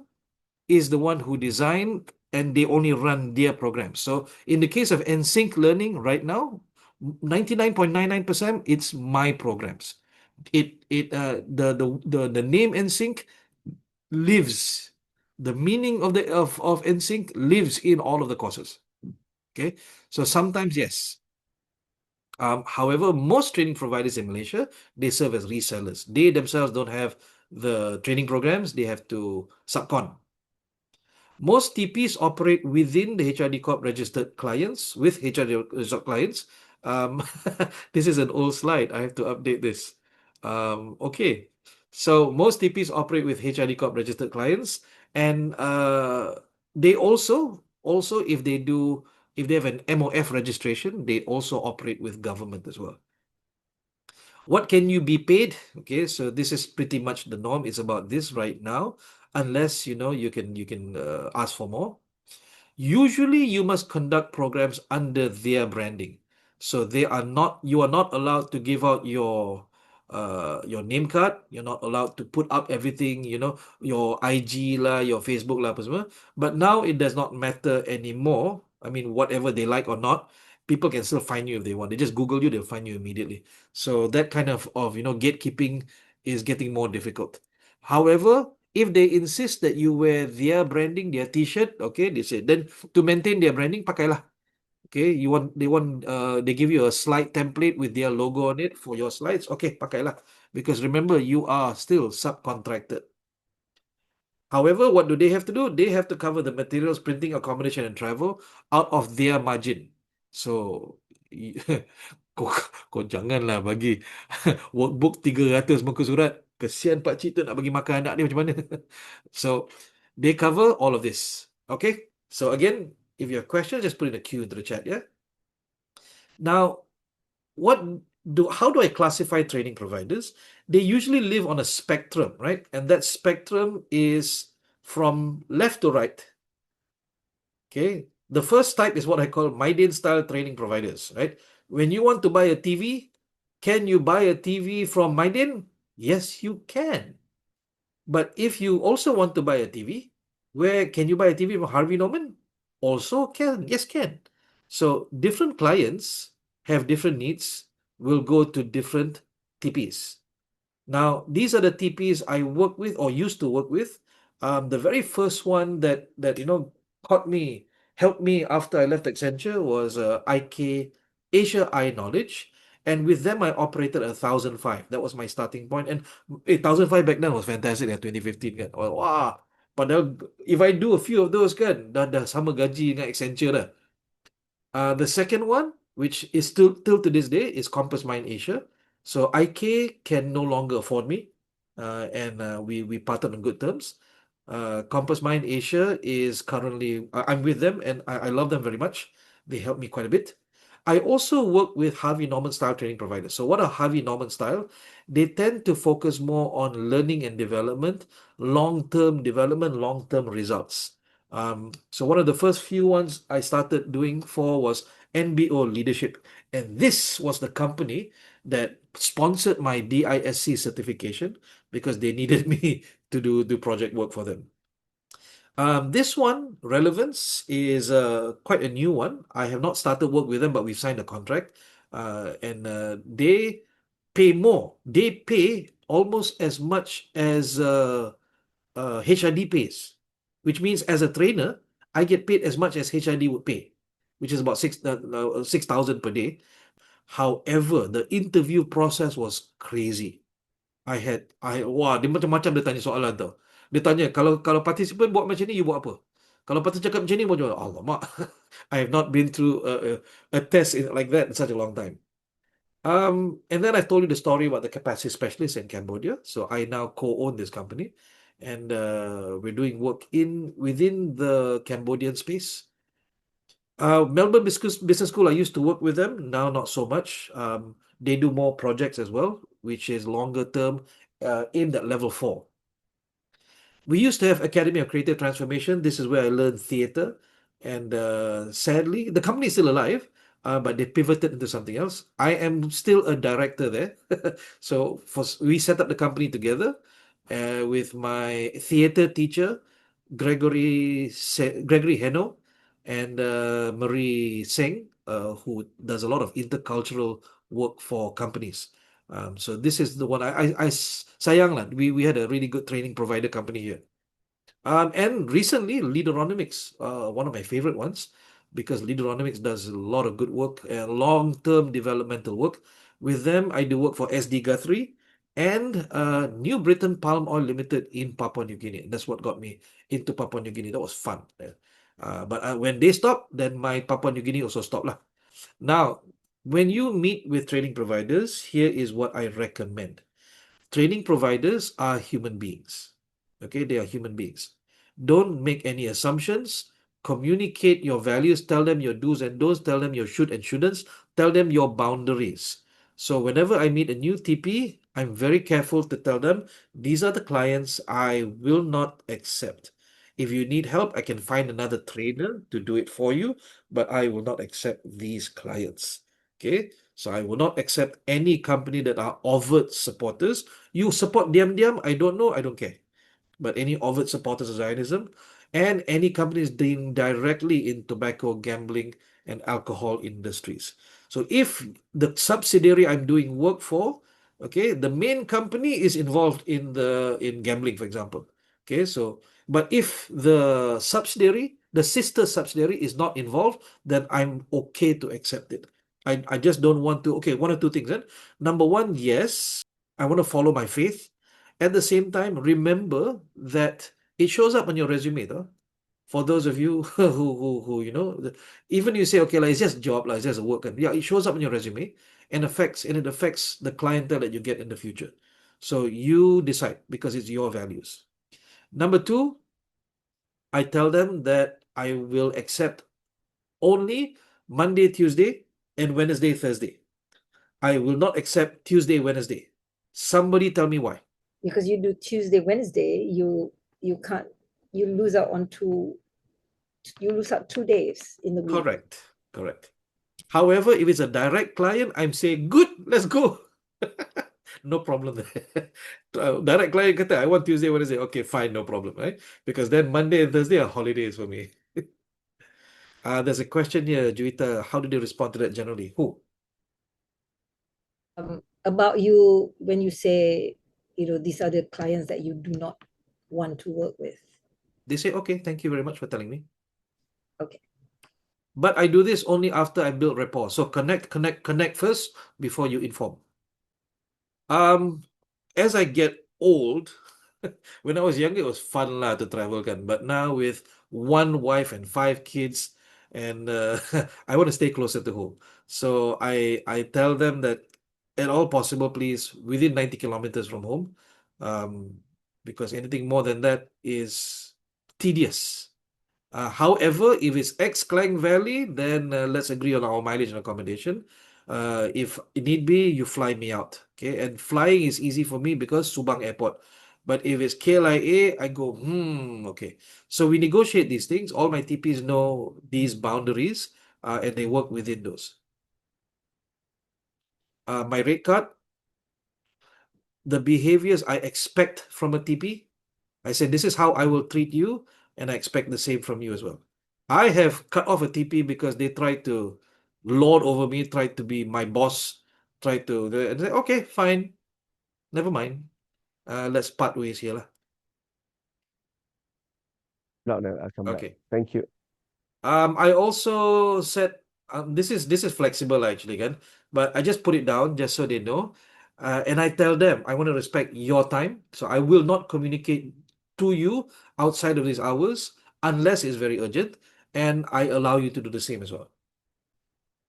is the one who designed and they only run their programs. So in the case of NSYNC Learning right now, 99.99% it's my programs. The name NSYNC lives. The meaning of NSYNC lives in all of the courses. Okay. So sometimes yes. However, most training providers in Malaysia, they serve as resellers. They themselves don't have the training programs, they have to subcon. Most TPs operate within the HRD Corp registered clients with HRD registered clients. Um, this is an old slide. I have to update this. Okay. So most TPs operate with HRD Corp registered clients, and they also if they have an MOF registration, they also operate with government as well. What can you be paid? Okay, so this is pretty much the norm. It's about this right now, unless you can ask for more. Usually, you must conduct programs under their branding. So you are not allowed to give out your name card. You're not allowed to put up everything, your IG lah, your Facebook lah, apa semua. But now it does not matter anymore. I mean, whatever they like or not, people can still find you if they want. They just Google you, they'll find you immediately. So that kind of gatekeeping is getting more difficult. However, if they insist that you wear their branding, their T-shirt, okay, they say then to maintain their branding, pakailah. Okay, they give you a slide template with their logo on it for your slides. Okay, pakailah. Because remember, you are still subcontracted. However, what do they have to do? They have to cover the materials, printing, accommodation, and travel out of their margin. So, kau, kau janganlah bagi workbook 300 muka surat. Kesian Pak Cik tu nak bagi makan anak dia macam mana. So, they cover all of this. Okay? So, again, if you have questions, just put in a queue into the chat, yeah? Now, how do I classify training providers? They usually live on a spectrum, right? And that spectrum is from left to right. Okay. The first type is what I call Mydin style training providers, right? When you want to buy a TV, can you buy a TV from Mydin? Yes, you can. But if you also want to buy a TV, where can you buy a TV from Harvey Norman? Also can. Yes, can. So different clients have different needs. will go to different TPs. Now, these are the TPs I work with or used to work with. The very first one that caught me, helped me after I left Accenture was IK Asia I Knowledge, and with them I operated 1,005. That was my starting point, and 1,005 back then was fantastic at 2015 kan. Oh, wah, padahal if I do a few of those kan, dah sama gaji dengan Accenture dah. The second one, which is still to this day, is Compass Mind Asia. So IK can no longer afford me, and we parted on good terms. Compass Mind Asia is currently I'm with them, and I love them very much. They help me quite a bit. I also work with Harvey Norman style training providers. So what are Harvey Norman style? They tend to focus more on learning and development, long-term development, long-term results. So one of the first few ones I started doing for was NBO Leadership. And this was the company that sponsored my DISC certification because they needed me to do project work for them. This one, Relevance, is quite a new one. I have not started work with them, but we've signed a contract. And they pay more. They pay almost as much as HRD pays, which means as a trainer, I get paid as much as HRD would pay, which is about 6,000 per day. However, the interview process was crazy. Wah, dia macam-macam dia tanya soalan tau. Dia tanya, kalau participant buat macam ni, you buat apa? Kalau participant cakap macam ni, buat macam, alamak. I have not been through a test like that in such a long time. And then I told you the story about the capacity specialist in Cambodia. So I now co-own this company, and we're doing work within the Cambodian space. Melbourne Business School, I used to work with them. Now not so much. They do more projects as well, which is longer term, aimed at level 4. We used to have Academy of Creative Transformation. This is where I learned theater. And sadly, the company is still alive, but they pivoted into something else. I am still a director there. So we set up the company together with my theater teacher, Gregory Heno, and Marie Singh, who does a lot of intercultural work for companies. So this is the one I sayang lah. We had a really good training provider company here. And recently, Leaderonomics, one of my favorite ones, because Leaderonomics does a lot of good work, long-term developmental work. With them, I do work for SD Guthrie and New Britain Palm Oil Limited in Papua New Guinea. That's what got me into Papua New Guinea. That was fun. But when they stopped, then my Papua New Guinea also stopped lah. Now, when you meet with training providers, here is what I recommend. Training providers are human beings. Okay, they are human beings. Don't make any assumptions. Communicate your values. Tell them your do's and don'ts. Tell them your should and shouldn'ts. Tell them your boundaries. So whenever I meet a new TP, I'm very careful to tell them, these are the clients I will not accept. If you need help, I can find another trainer to do it for you, but I will not accept these clients. Okay, so I will not accept any company that are overt supporters. You support diam-diam, I don't know, I don't care. But any overt supporters of Zionism and any companies dealing directly in tobacco, gambling, and alcohol industries. So if the subsidiary I'm doing work for, okay, the main company is involved in gambling, for example. Okay, so but if the subsidiary, the sister subsidiary is not involved, then I'm okay to accept it. I just don't want to. Okay, one or two things. Number one, yes, I want to follow my faith. At the same time, remember that it shows up on your resume, though. For those of you who even you say, okay, like it's just job, like it's just a work, and yeah, it shows up on your resume and it affects the clientele that you get in the future. So you decide because it's your values. Number two, I tell them that I will accept only Monday, Tuesday, and Wednesday, Thursday. I will not accept Tuesday, Wednesday. Somebody tell me why. Because you do Tuesday, Wednesday, you can't, you lose out 2 days in the week. Correct. However, if it's a direct client, I'm saying, good, let's go. No problem there. Direct client kata, I want Tuesday, Wednesday. Okay, fine, no problem, right? Because then Monday and Thursday are holidays for me. There's a question here, Juita. How did you respond to that generally? Who? about you when you say, these are the clients that you do not want to work with? They say, okay, thank you very much for telling me. Okay. But I do this only after I build rapport. So connect first before you inform. As I get old, when I was younger, it was fun lah to travel kan. But now with one wife and 5 kids, and I want to stay closer to home. So I tell them that at all possible, please, within 90 kilometers from home, um, because anything more than that is tedious. However, if it's ex-Klang Valley, then let's agree on our mileage and accommodation. If need be, you fly me out. Okay, and flying is easy for me because Subang Airport. But if it's KLIA, I go, okay. So we negotiate these things. All my TPs know these boundaries, and they work within those. My rate card, the behaviors I expect from a TP, I said, this is how I will treat you, and I expect the same from you as well. I have cut off a TP because they tried to lord over me, tried to be my boss, tried to, and say, okay, fine, never mind. Let's part ways here lah. No, I'll come back. Okay. Thank you. I also said this is flexible actually, kan? But I just put it down just so they know. And I tell them I want to respect your time, so I will not communicate to you outside of these hours unless it's very urgent, and I allow you to do the same as well.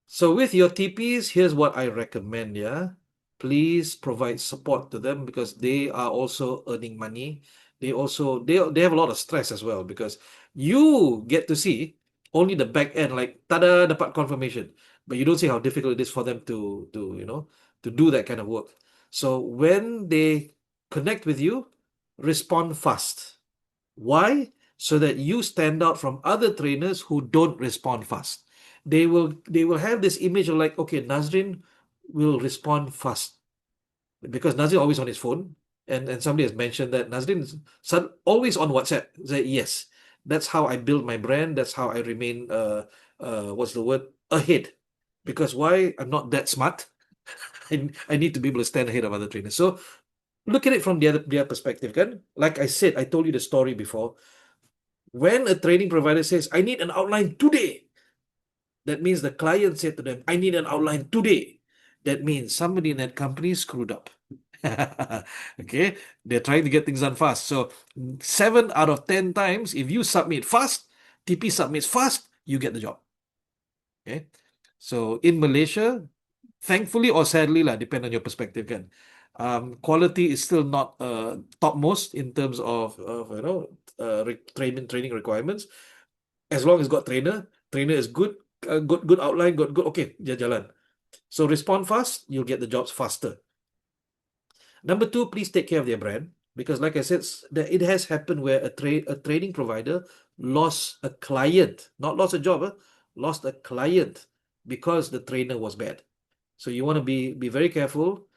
So with your TPs, here's what I recommend, yeah. Please provide support to them because they are also earning money. They have a lot of stress as well because you get to see only the back end, like tada, dapat confirmation. But you don't see how difficult it is for them to do that kind of work. So when they connect with you, respond fast. Why? So that you stand out from other trainers who don't respond fast. They will have this image of like, okay, Nazrin will respond fast because Nazrin always on his phone, and somebody has mentioned that Nazrin is always on WhatsApp. Say yes, that's how I build my brand. That's how I remain what's the word, ahead. Because why? I'm not that smart. I need to be able to stand ahead of other trainers. So look at it from their perspective, kan? Like I said, I told you the story before. When a training provider says, I need an outline today, that means the client said to them, I need an outline today. That means somebody in that company screwed up. Okay, they're trying to get things done fast. So 7 out of 10 times, if you submit fast, TP submits fast, you get the job. Okay, so in Malaysia, thankfully or sadly lah, depend on your perspective kan. Quality is still not topmost in terms of training requirements. As long as got trainer is good, good outline, good, okay, jalan. So respond fast, you'll get the jobs faster. Number 2, please take care of their brand because, like I said, it has happened where a training provider lost a client, not lost a job, lost a client because the trainer was bad. So you want to be very careful.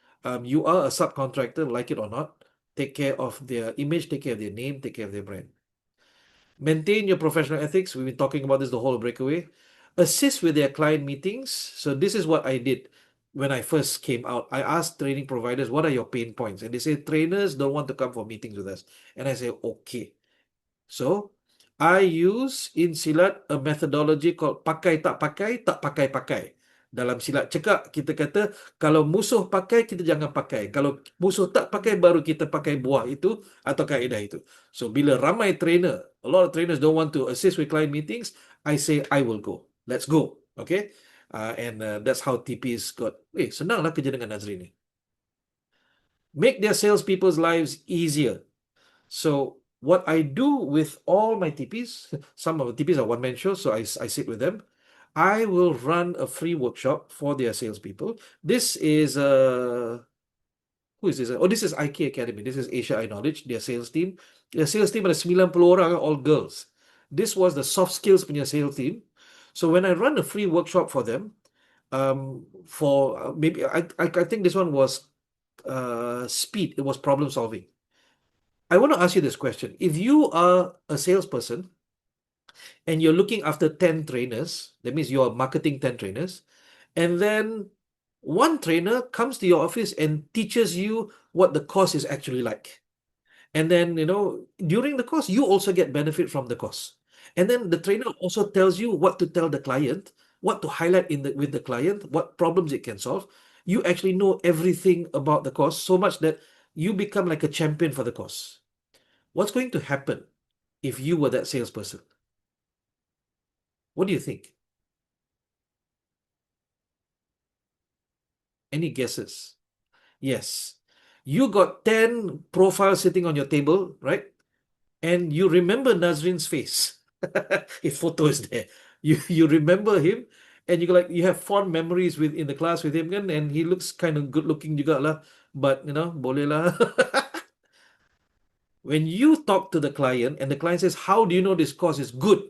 You are a subcontractor, like it or not. Take care of their image, take care of their name, take care of their brand. Maintain your professional ethics. We've been talking about this the whole breakaway. Assist with their client meetings. So this is what I did when I first came out. I asked training providers, what are your pain points? And they say, trainers don't want to come for meetings with us. And I say, okay. So I use in silat a methodology called pakai tak pakai, tak pakai-pakai. Dalam silat cekak, kita kata, kalau musuh pakai, kita jangan pakai. Kalau musuh tak pakai, baru kita pakai buah itu atau kaedah itu. So, bila ramai trainer, a lot of trainers don't want to assist with client meetings, I say, I will go. Let's go. Okay? And that's how TPs got, senanglah kerja dengan Nazrin ni. Make their salespeople's lives easier. So, what I do with all my TPs, some of the TPs are one-man shows, so I sit with them. I will run a free workshop for their salespeople. This is who is this? Oh, this is IK Academy. This is Asia I Knowledge, their sales team. Their sales team ada 90 orang, all girls. This was the soft skills punya sales team. So when I run a free workshop for them, for maybe I think this one was speed. It was problem solving. I want to ask you this question. If you are a salesperson and you're looking after 10 trainers, that means you're marketing 10 trainers, and then One trainer comes to your office and teaches you what the course is actually like. And then, during the course, you also get benefit from the course. And then the trainer also tells you what to tell the client, what to highlight with the client, what problems it can solve. You actually know everything about the course so much that you become like a champion for the course. What's going to happen if you were that salesperson? What do you think? Any guesses? Yes. You got 10 profiles sitting on your table, right? And you remember Nazrin's face. His photo is there. You remember him, and you have fond memories in the class with him, kan? And he looks kind of good looking juga lah. But boleh lah. When you talk to the client and the client says, "How do you know this course is good?"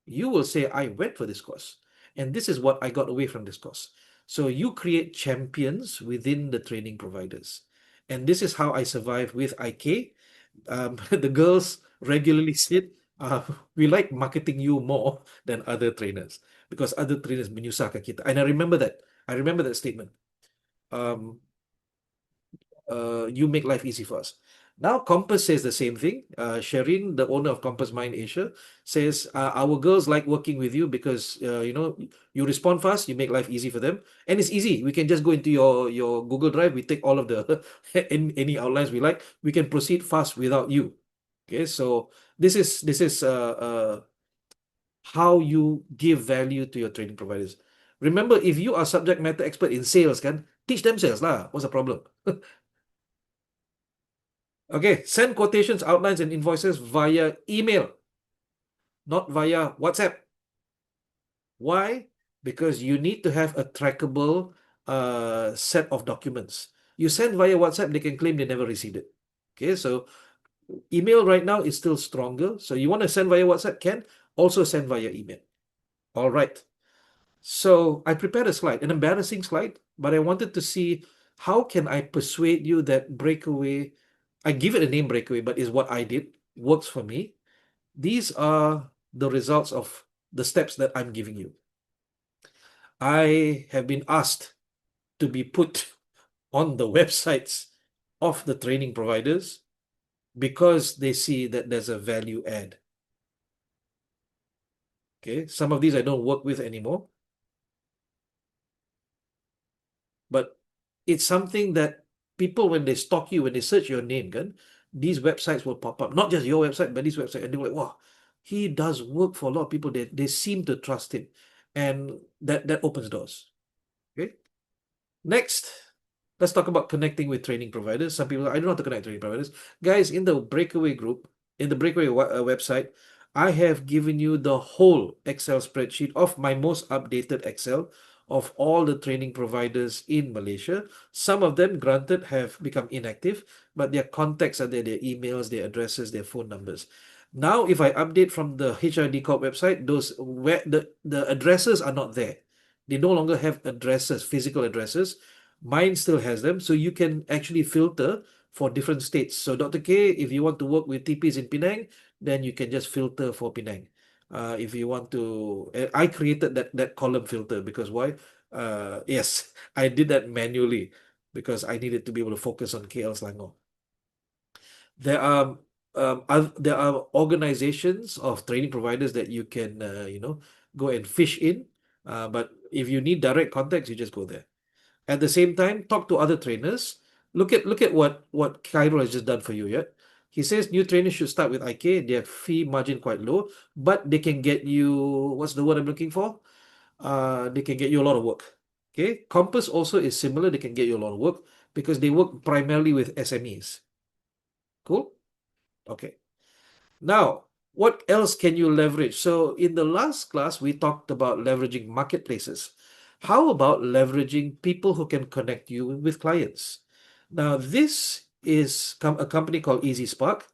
You will say, "I went for this course, and this is what I got away from this course." So you create champions within the training providers. And this is how I survive with IK. The girls regularly said, we like marketing you more than other trainers because other trainers menyusahkan kita. And I remember that. I remember that statement. You make life easy for us. Now, Compass says the same thing. Sherin, the owner of Compass Mind Asia, says our girls like working with you because you respond fast, you make life easy for them, and it's easy. We can just go into your Google Drive. We take all of the any outlines we like. We can proceed fast without you. Okay, so this is how you give value to your training providers. Remember, if you are subject matter expert in sales, teach them sales lah. What's the problem? Okay, send quotations, outlines, and invoices via email, not via WhatsApp. Why? Because you need to have a trackable set of documents. You send via WhatsApp, they can claim they never received it. Okay, so email right now is still stronger. So you want to send via WhatsApp, can also send via email. All right. So I prepared a slide, an embarrassing slide, but I wanted to see how can I persuade you that BreakAway, I give it a name BreakAway, but is what I did, works for me. These are the results of the steps that I'm giving you. I have been asked to be put on the websites of the training providers because they see that there's a value add. Okay, some of these I don't work with anymore, but it's something that people, when they stalk you, when they search your name, these websites will pop up. Not just your website, but this website. And they're like, wow, he does work for a lot of people. They seem to trust him. And that opens doors. Okay. Next, let's talk about connecting with training providers. Some people, I don't know how to connect training providers. Guys, in the BreakAway group, in the BreakAway website, I have given you the whole Excel spreadsheet of my most updated Excel of all the training providers in Malaysia. Some of them, granted, have become inactive, but their contacts are there, their emails, their addresses, their phone numbers. Now, if I update from the HRD Corp website, the addresses are not there. They no longer have addresses, physical addresses. Mine still has them, so you can actually filter for different states. So Dr. K, if you want to work with TPs in Penang, then you can just filter for Penang. If you want to, I created that column filter because why? Yes, I did that manually because I needed to be able to focus on KL Selangor. There are organizations of training providers that you can go and fish in. But if you need direct contacts, you just go there. At the same time, talk to other trainers. Look at what Cairo has just done for you. Yeah, he says new trainers should start with IK. Their fee margin quite low, but they can get you, what's the word I'm looking for? They can get you a lot of work. Okay, Compass also is similar. They can get you a lot of work because they work primarily with SMEs. Cool. Okay. Now, what else can you leverage? So in the last class, we talked about leveraging marketplaces. How about leveraging people who can connect you with clients? Now, this is a company called Easy Spark,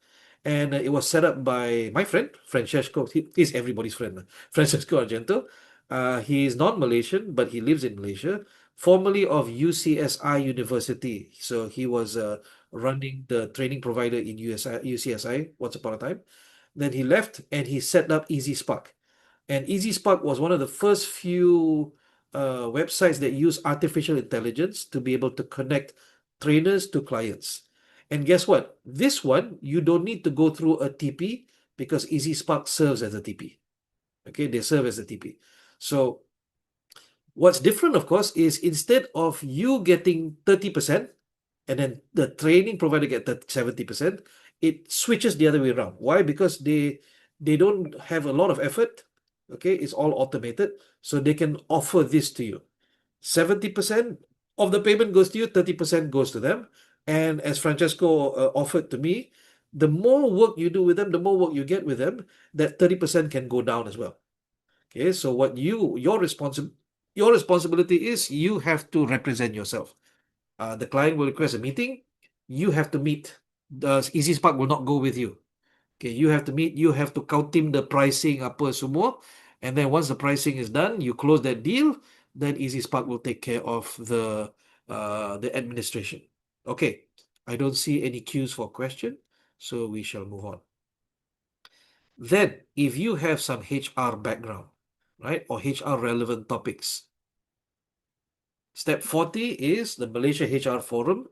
and it was set up by my friend, Francesco. He's everybody's friend, Francesco Argento. He is non-Malaysian, but he lives in Malaysia, formerly of UCSI University. So he was running the training provider in UCSI once upon a time. Then he left and he set up Easy Spark. And Easy Spark was one of the first few websites that use artificial intelligence to be able to connect trainers to clients. And guess what? This one, you don't need to go through a TP because EasySpark serves as a TP. Okay, they serve as a TP. So what's different, of course, is instead of you getting 30% and then the training provider get that 70%, it switches the other way around. Why? Because they don't have a lot of effort. Okay, it's all automated, so they can offer this to you. 70% of the payment goes to you, 30% goes to them. And as Francesco offered to me, the more work you do with them, the more work you get with them, that 30% can go down as well. Okay, so what your responsibility is you have to represent yourself. The client will request a meeting. You have to meet. The EasySpark will not go with you. Okay, you have to meet. You have to counting the pricing apa semua, and then once the pricing is done, you close that deal. Then EasySpark will take care of the administration. Okay, I don't see any cues for question, so we shall move on. Then, if you have some HR background, right, or HR relevant topics, step 40 is the Malaysia HR Forum.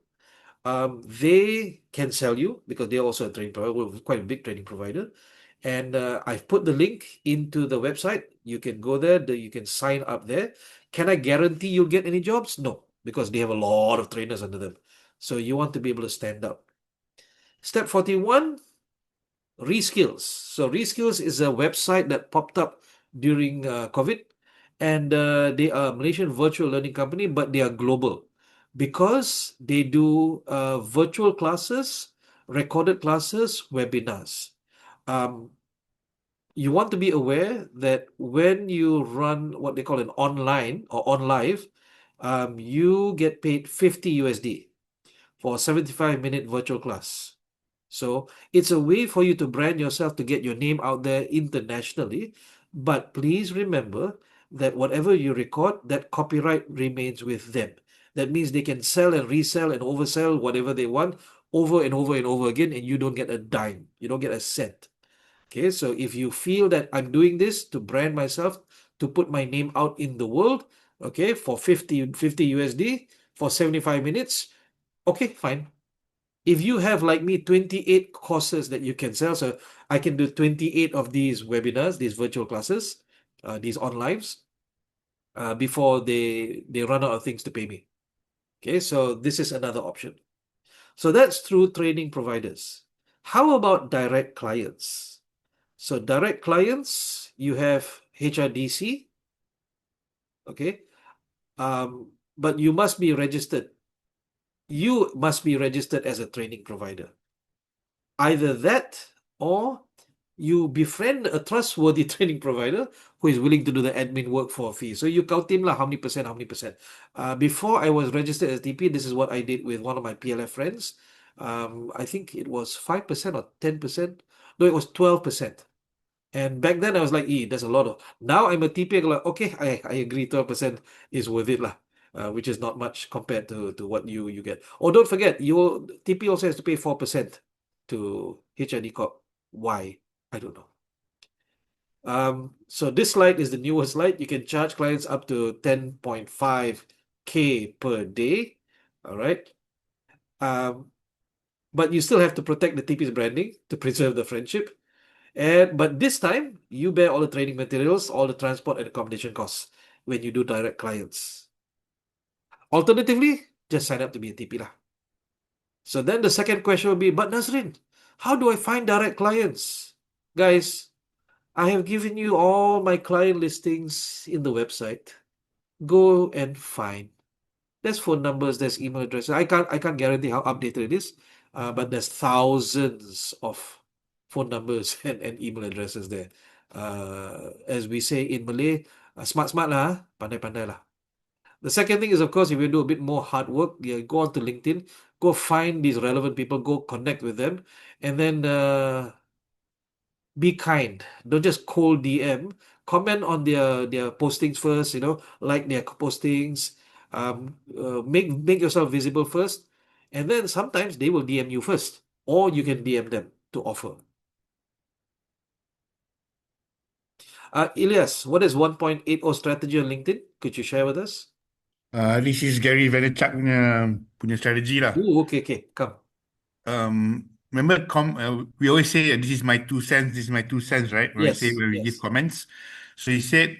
They can sell you because they're also a training provider, we're quite a big training provider. And I've put the link into the website. You can go there, you can sign up there. Can I guarantee you'll get any jobs? No, because they have a lot of trainers under them. So you want to be able to stand out. Step 41, Reskills. So Reskills is a website that popped up during COVID, and they are a Malaysian virtual learning company, but they are global because they do virtual classes, recorded classes, webinars. You want to be aware that when you run what they call an online or on live, you get paid 50 USD for a 75-minute virtual class. So it's a way for you to brand yourself to get your name out there internationally. But please remember that whatever you record, that copyright remains with them. That means they can sell and resell and oversell whatever they want over and over and over again, and you don't get a dime. You don't get a cent. Okay, so if you feel that I'm doing this to brand myself, to put my name out in the world, okay, for 50 USD for 75 minutes, okay, fine. If you have, like me, 28 courses that you can sell, so I can do 28 of these webinars, these virtual classes, these on lives, before they run out of things to pay me. Okay, so this is another option. So that's through training providers. How about direct clients? So direct clients, you have HRDC, okay, but you must be registered. You must be registered as a training provider. Either that or you befriend a trustworthy training provider who is willing to do the admin work for a fee. So you count him lah, how many percent. Before I was registered as TP, this is what I did with one of my PLF friends. I think it was 5% or 10%. No, it was 12%. And back then I was like, that's a lot of. Now I'm a TP, I'm like, okay, I agree, 12% is worth it lah. Which is not much compared to what you get. Oh, don't forget, your TP also has to pay 4% to HID Corp. Why? I don't know. So this slide is the newest slide. You can charge clients up to 10.5K per day. All right. But you still have to protect the TP's branding to preserve the friendship. But this time, you bear all the training materials, all the transport and accommodation costs when you do direct clients. Alternatively, just sign up to be a TP lah. So then the second question will be, but Nazrin, how do I find direct clients? Guys, I have given you all my client listings in the website. Go and find. There's phone numbers, there's email addresses. I can't guarantee how updated it is, but there's thousands of phone numbers and email addresses there. As we say in Malay, smart lah, pandai lah. The second thing is, of course, if you do a bit more hard work, go on to LinkedIn, go find these relevant people, go connect with them, and then be kind. Don't just cold DM. Comment on their postings first, like their postings. Make yourself visible first, and then sometimes they will DM you first, or you can DM them to offer. Ilyas, what is 1.80 strategy on LinkedIn? Could you share with us? This is Gary Vaynerchuk punya strategy lah. Ooh, okay, come. Remember, we always say this is my 2 cents. This is my 2 cents, right? When we give Yes. comments. So he said,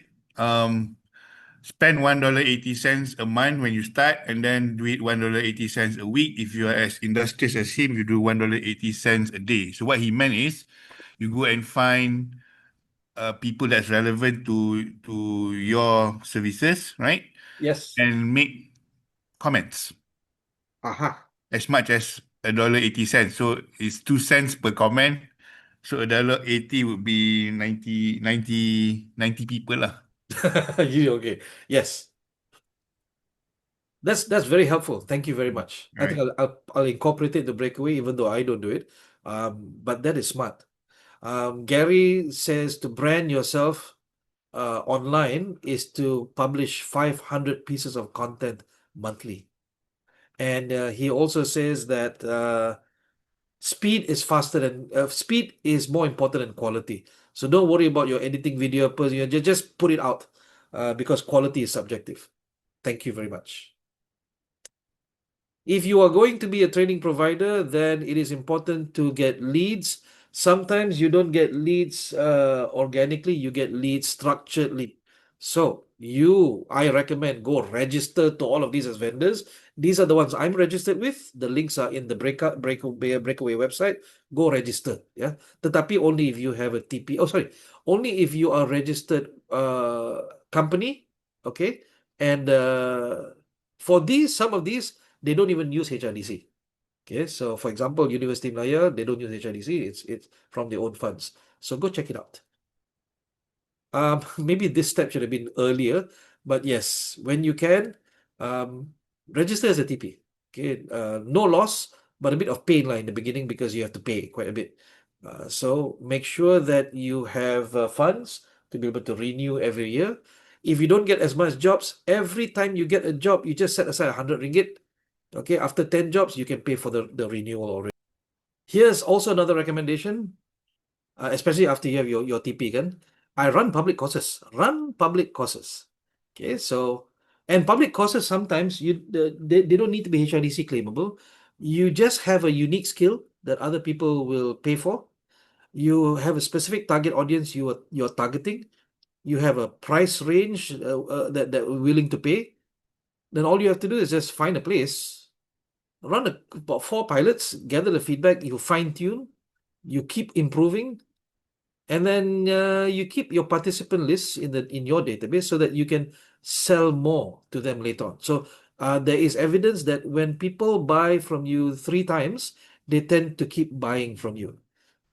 spend $1.80 a month when you start, and then do it $1.80 a week. If you are as industrious as him, you do $1.80 a day. So what he meant is, you go and find people that's relevant to your services, right? Yes. And make comments Aha. as much as $1.80. So it's 2 cents per comment. So $1.80 would be 90 people lah. Okay. Yes. That's very helpful. Thank you very much. I think Right. I'll incorporate it in the breakaway, even though I don't do it. But that is smart. Gary says to brand yourself online is to publish 500 pieces of content monthly. And he also says that speed is more important than quality. So don't worry about your editing video, just put it out because quality is subjective. Thank you very much. If you are going to be a training provider, then it is important to get leads. Sometimes you don't get leads organically, you get leads structuredly. So I recommend go register to all of these as vendors. These are the ones I'm registered with. The links are in the Breakaway website. Go register. Yeah. Tetapi only if you have a TP. Oh, sorry. Only if you are registered company. Okay. And for some of these, they don't even use HRDC. Okay, so for example, University Malaya, they don't use HRDC. It's from their own funds. So go check it out. Maybe this step should have been earlier, but yes, when you can, register as a TP. Okay, no loss, but a bit of pain in the beginning because you have to pay quite a bit. So make sure that you have funds to be able to renew every year. If you don't get as much jobs, every time you get a job, you just set aside 100 ringgit. Okay, after 10 jobs, you can pay for the renewal already. Here's also another recommendation, especially after you have your TP kan. I run public courses. Okay, so and public courses sometimes they don't need to be HRDC claimable. You just have a unique skill that other people will pay for. You have a specific target audience you're targeting. You have a price range that we're willing to pay. Then all you have to do is just find a place, run about 4 pilots, gather the feedback, you fine tune, you keep improving, and then you keep your participant lists in your database so that you can sell more to them later on. So there is evidence that when people buy from you 3 times, they tend to keep buying from you,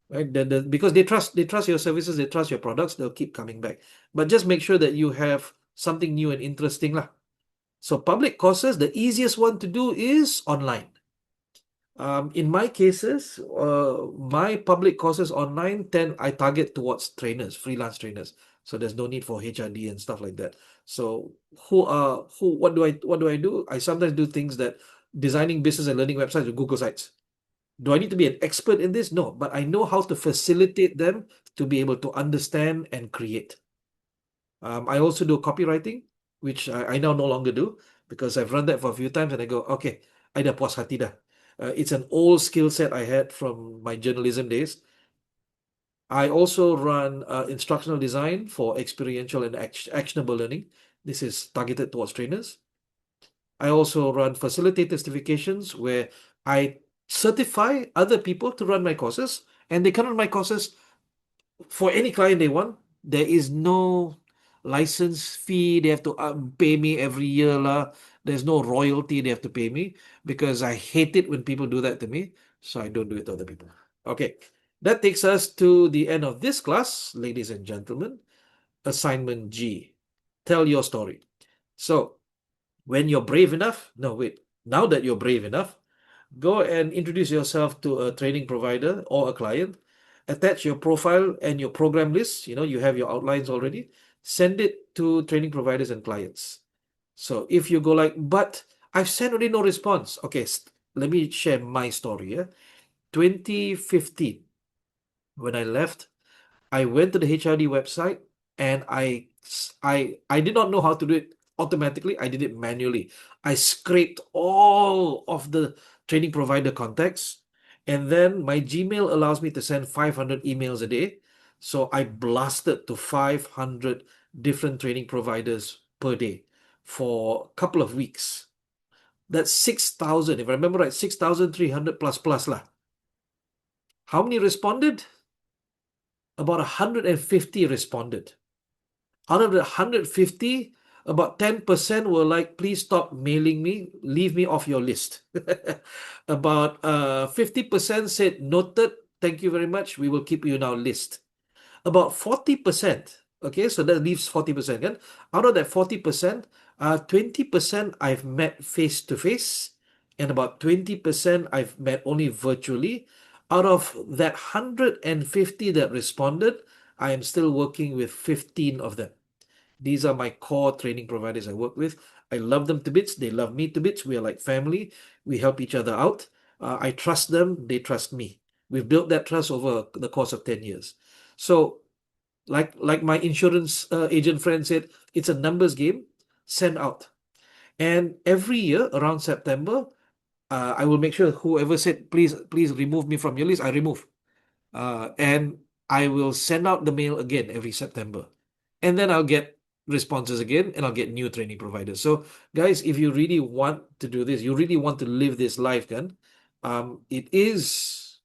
right? Because they trust your services, they trust your products, they'll keep coming back. But just make sure that you have something new and interesting lah. So public courses, the easiest one to do is online. In my cases, my public courses online I target towards trainers, freelance trainers. So there's no need for HRD and stuff like that. So what do I do? I sometimes do things that designing business and learning websites with Google Sites. Do I need to be an expert in this? No, but I know how to facilitate them to be able to understand and create. I also do copywriting, which I now no longer do because I've run that for a few times and I go, okay, I dah puas hati dah. It's an old skill set I had from my journalism days. I also run instructional design for experiential and actionable learning. This is targeted towards trainers. I also run facilitator certifications where I certify other people to run my courses, and they can run my courses for any client they want. There is no license fee they have to pay me every year lah. There's no royalty they have to pay me because I hate it when people do that to me, so I don't do it to other people. Okay, that takes us to the end of this class, ladies and gentlemen. Assignment G, tell your story. So when you're brave enough, now that you're brave enough, go and introduce yourself to a training provider or a client. Attach your profile and your program list. You have your outlines already. Send it to training providers and clients. So if you go but I've sent already no response. Okay, let me share my story. 2015, when I left, I went to the HRD website. and I did not know how to do it automatically. I did it manually. I scraped all of the training provider contacts, and then my Gmail allows me to send 500 emails a day. So I blasted to 500 different training providers per day for a couple of weeks. That's 6,000, if I remember right, 6,300 plus lah. How many responded? About 150 responded. Out of the 150, about 10% were like, please stop mailing me, leave me off your list. About 50% said, noted, thank you very much, we will keep you in our list. About 40%, okay, so that leaves 40%. Kan? Out of that 40%, 20% I've met face to face, and about 20% I've met only virtually. Out of that 150 that responded, I am still working with 15 of them. These are my core training providers I work with. I love them to bits. They love me to bits. We are like family. We help each other out. I trust them. They trust me. We've built that trust over the course of 10 years. So, like my insurance agent friend said, it's a numbers game. Send out. And every year around September, I will make sure whoever said, please remove me from your list, I remove. And I will send out the mail again every September. And then I'll get responses again, and I'll get new training providers. So, guys, if you really want to do this, you really want to live this life, kan? It is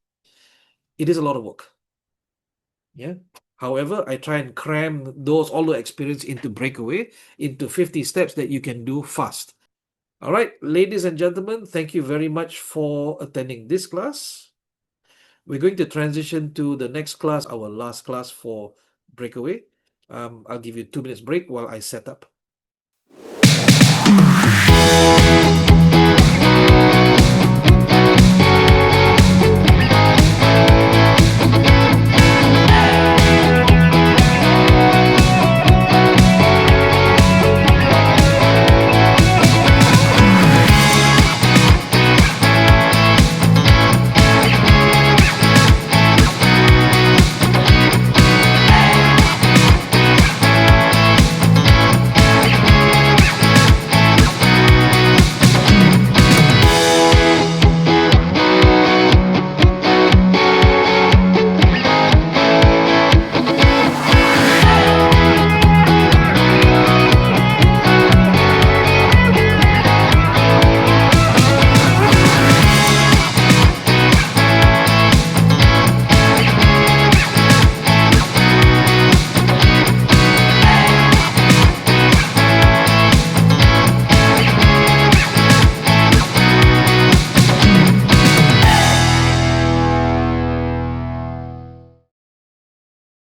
a lot of work. Yeah. However, I try and cram all the experience into BreakAway, into 50 steps that you can do fast. All right, ladies and gentlemen, thank you very much for attending this class. We're going to transition to the next class, our last class for BreakAway. I'll give you 2 minutes break while I set up.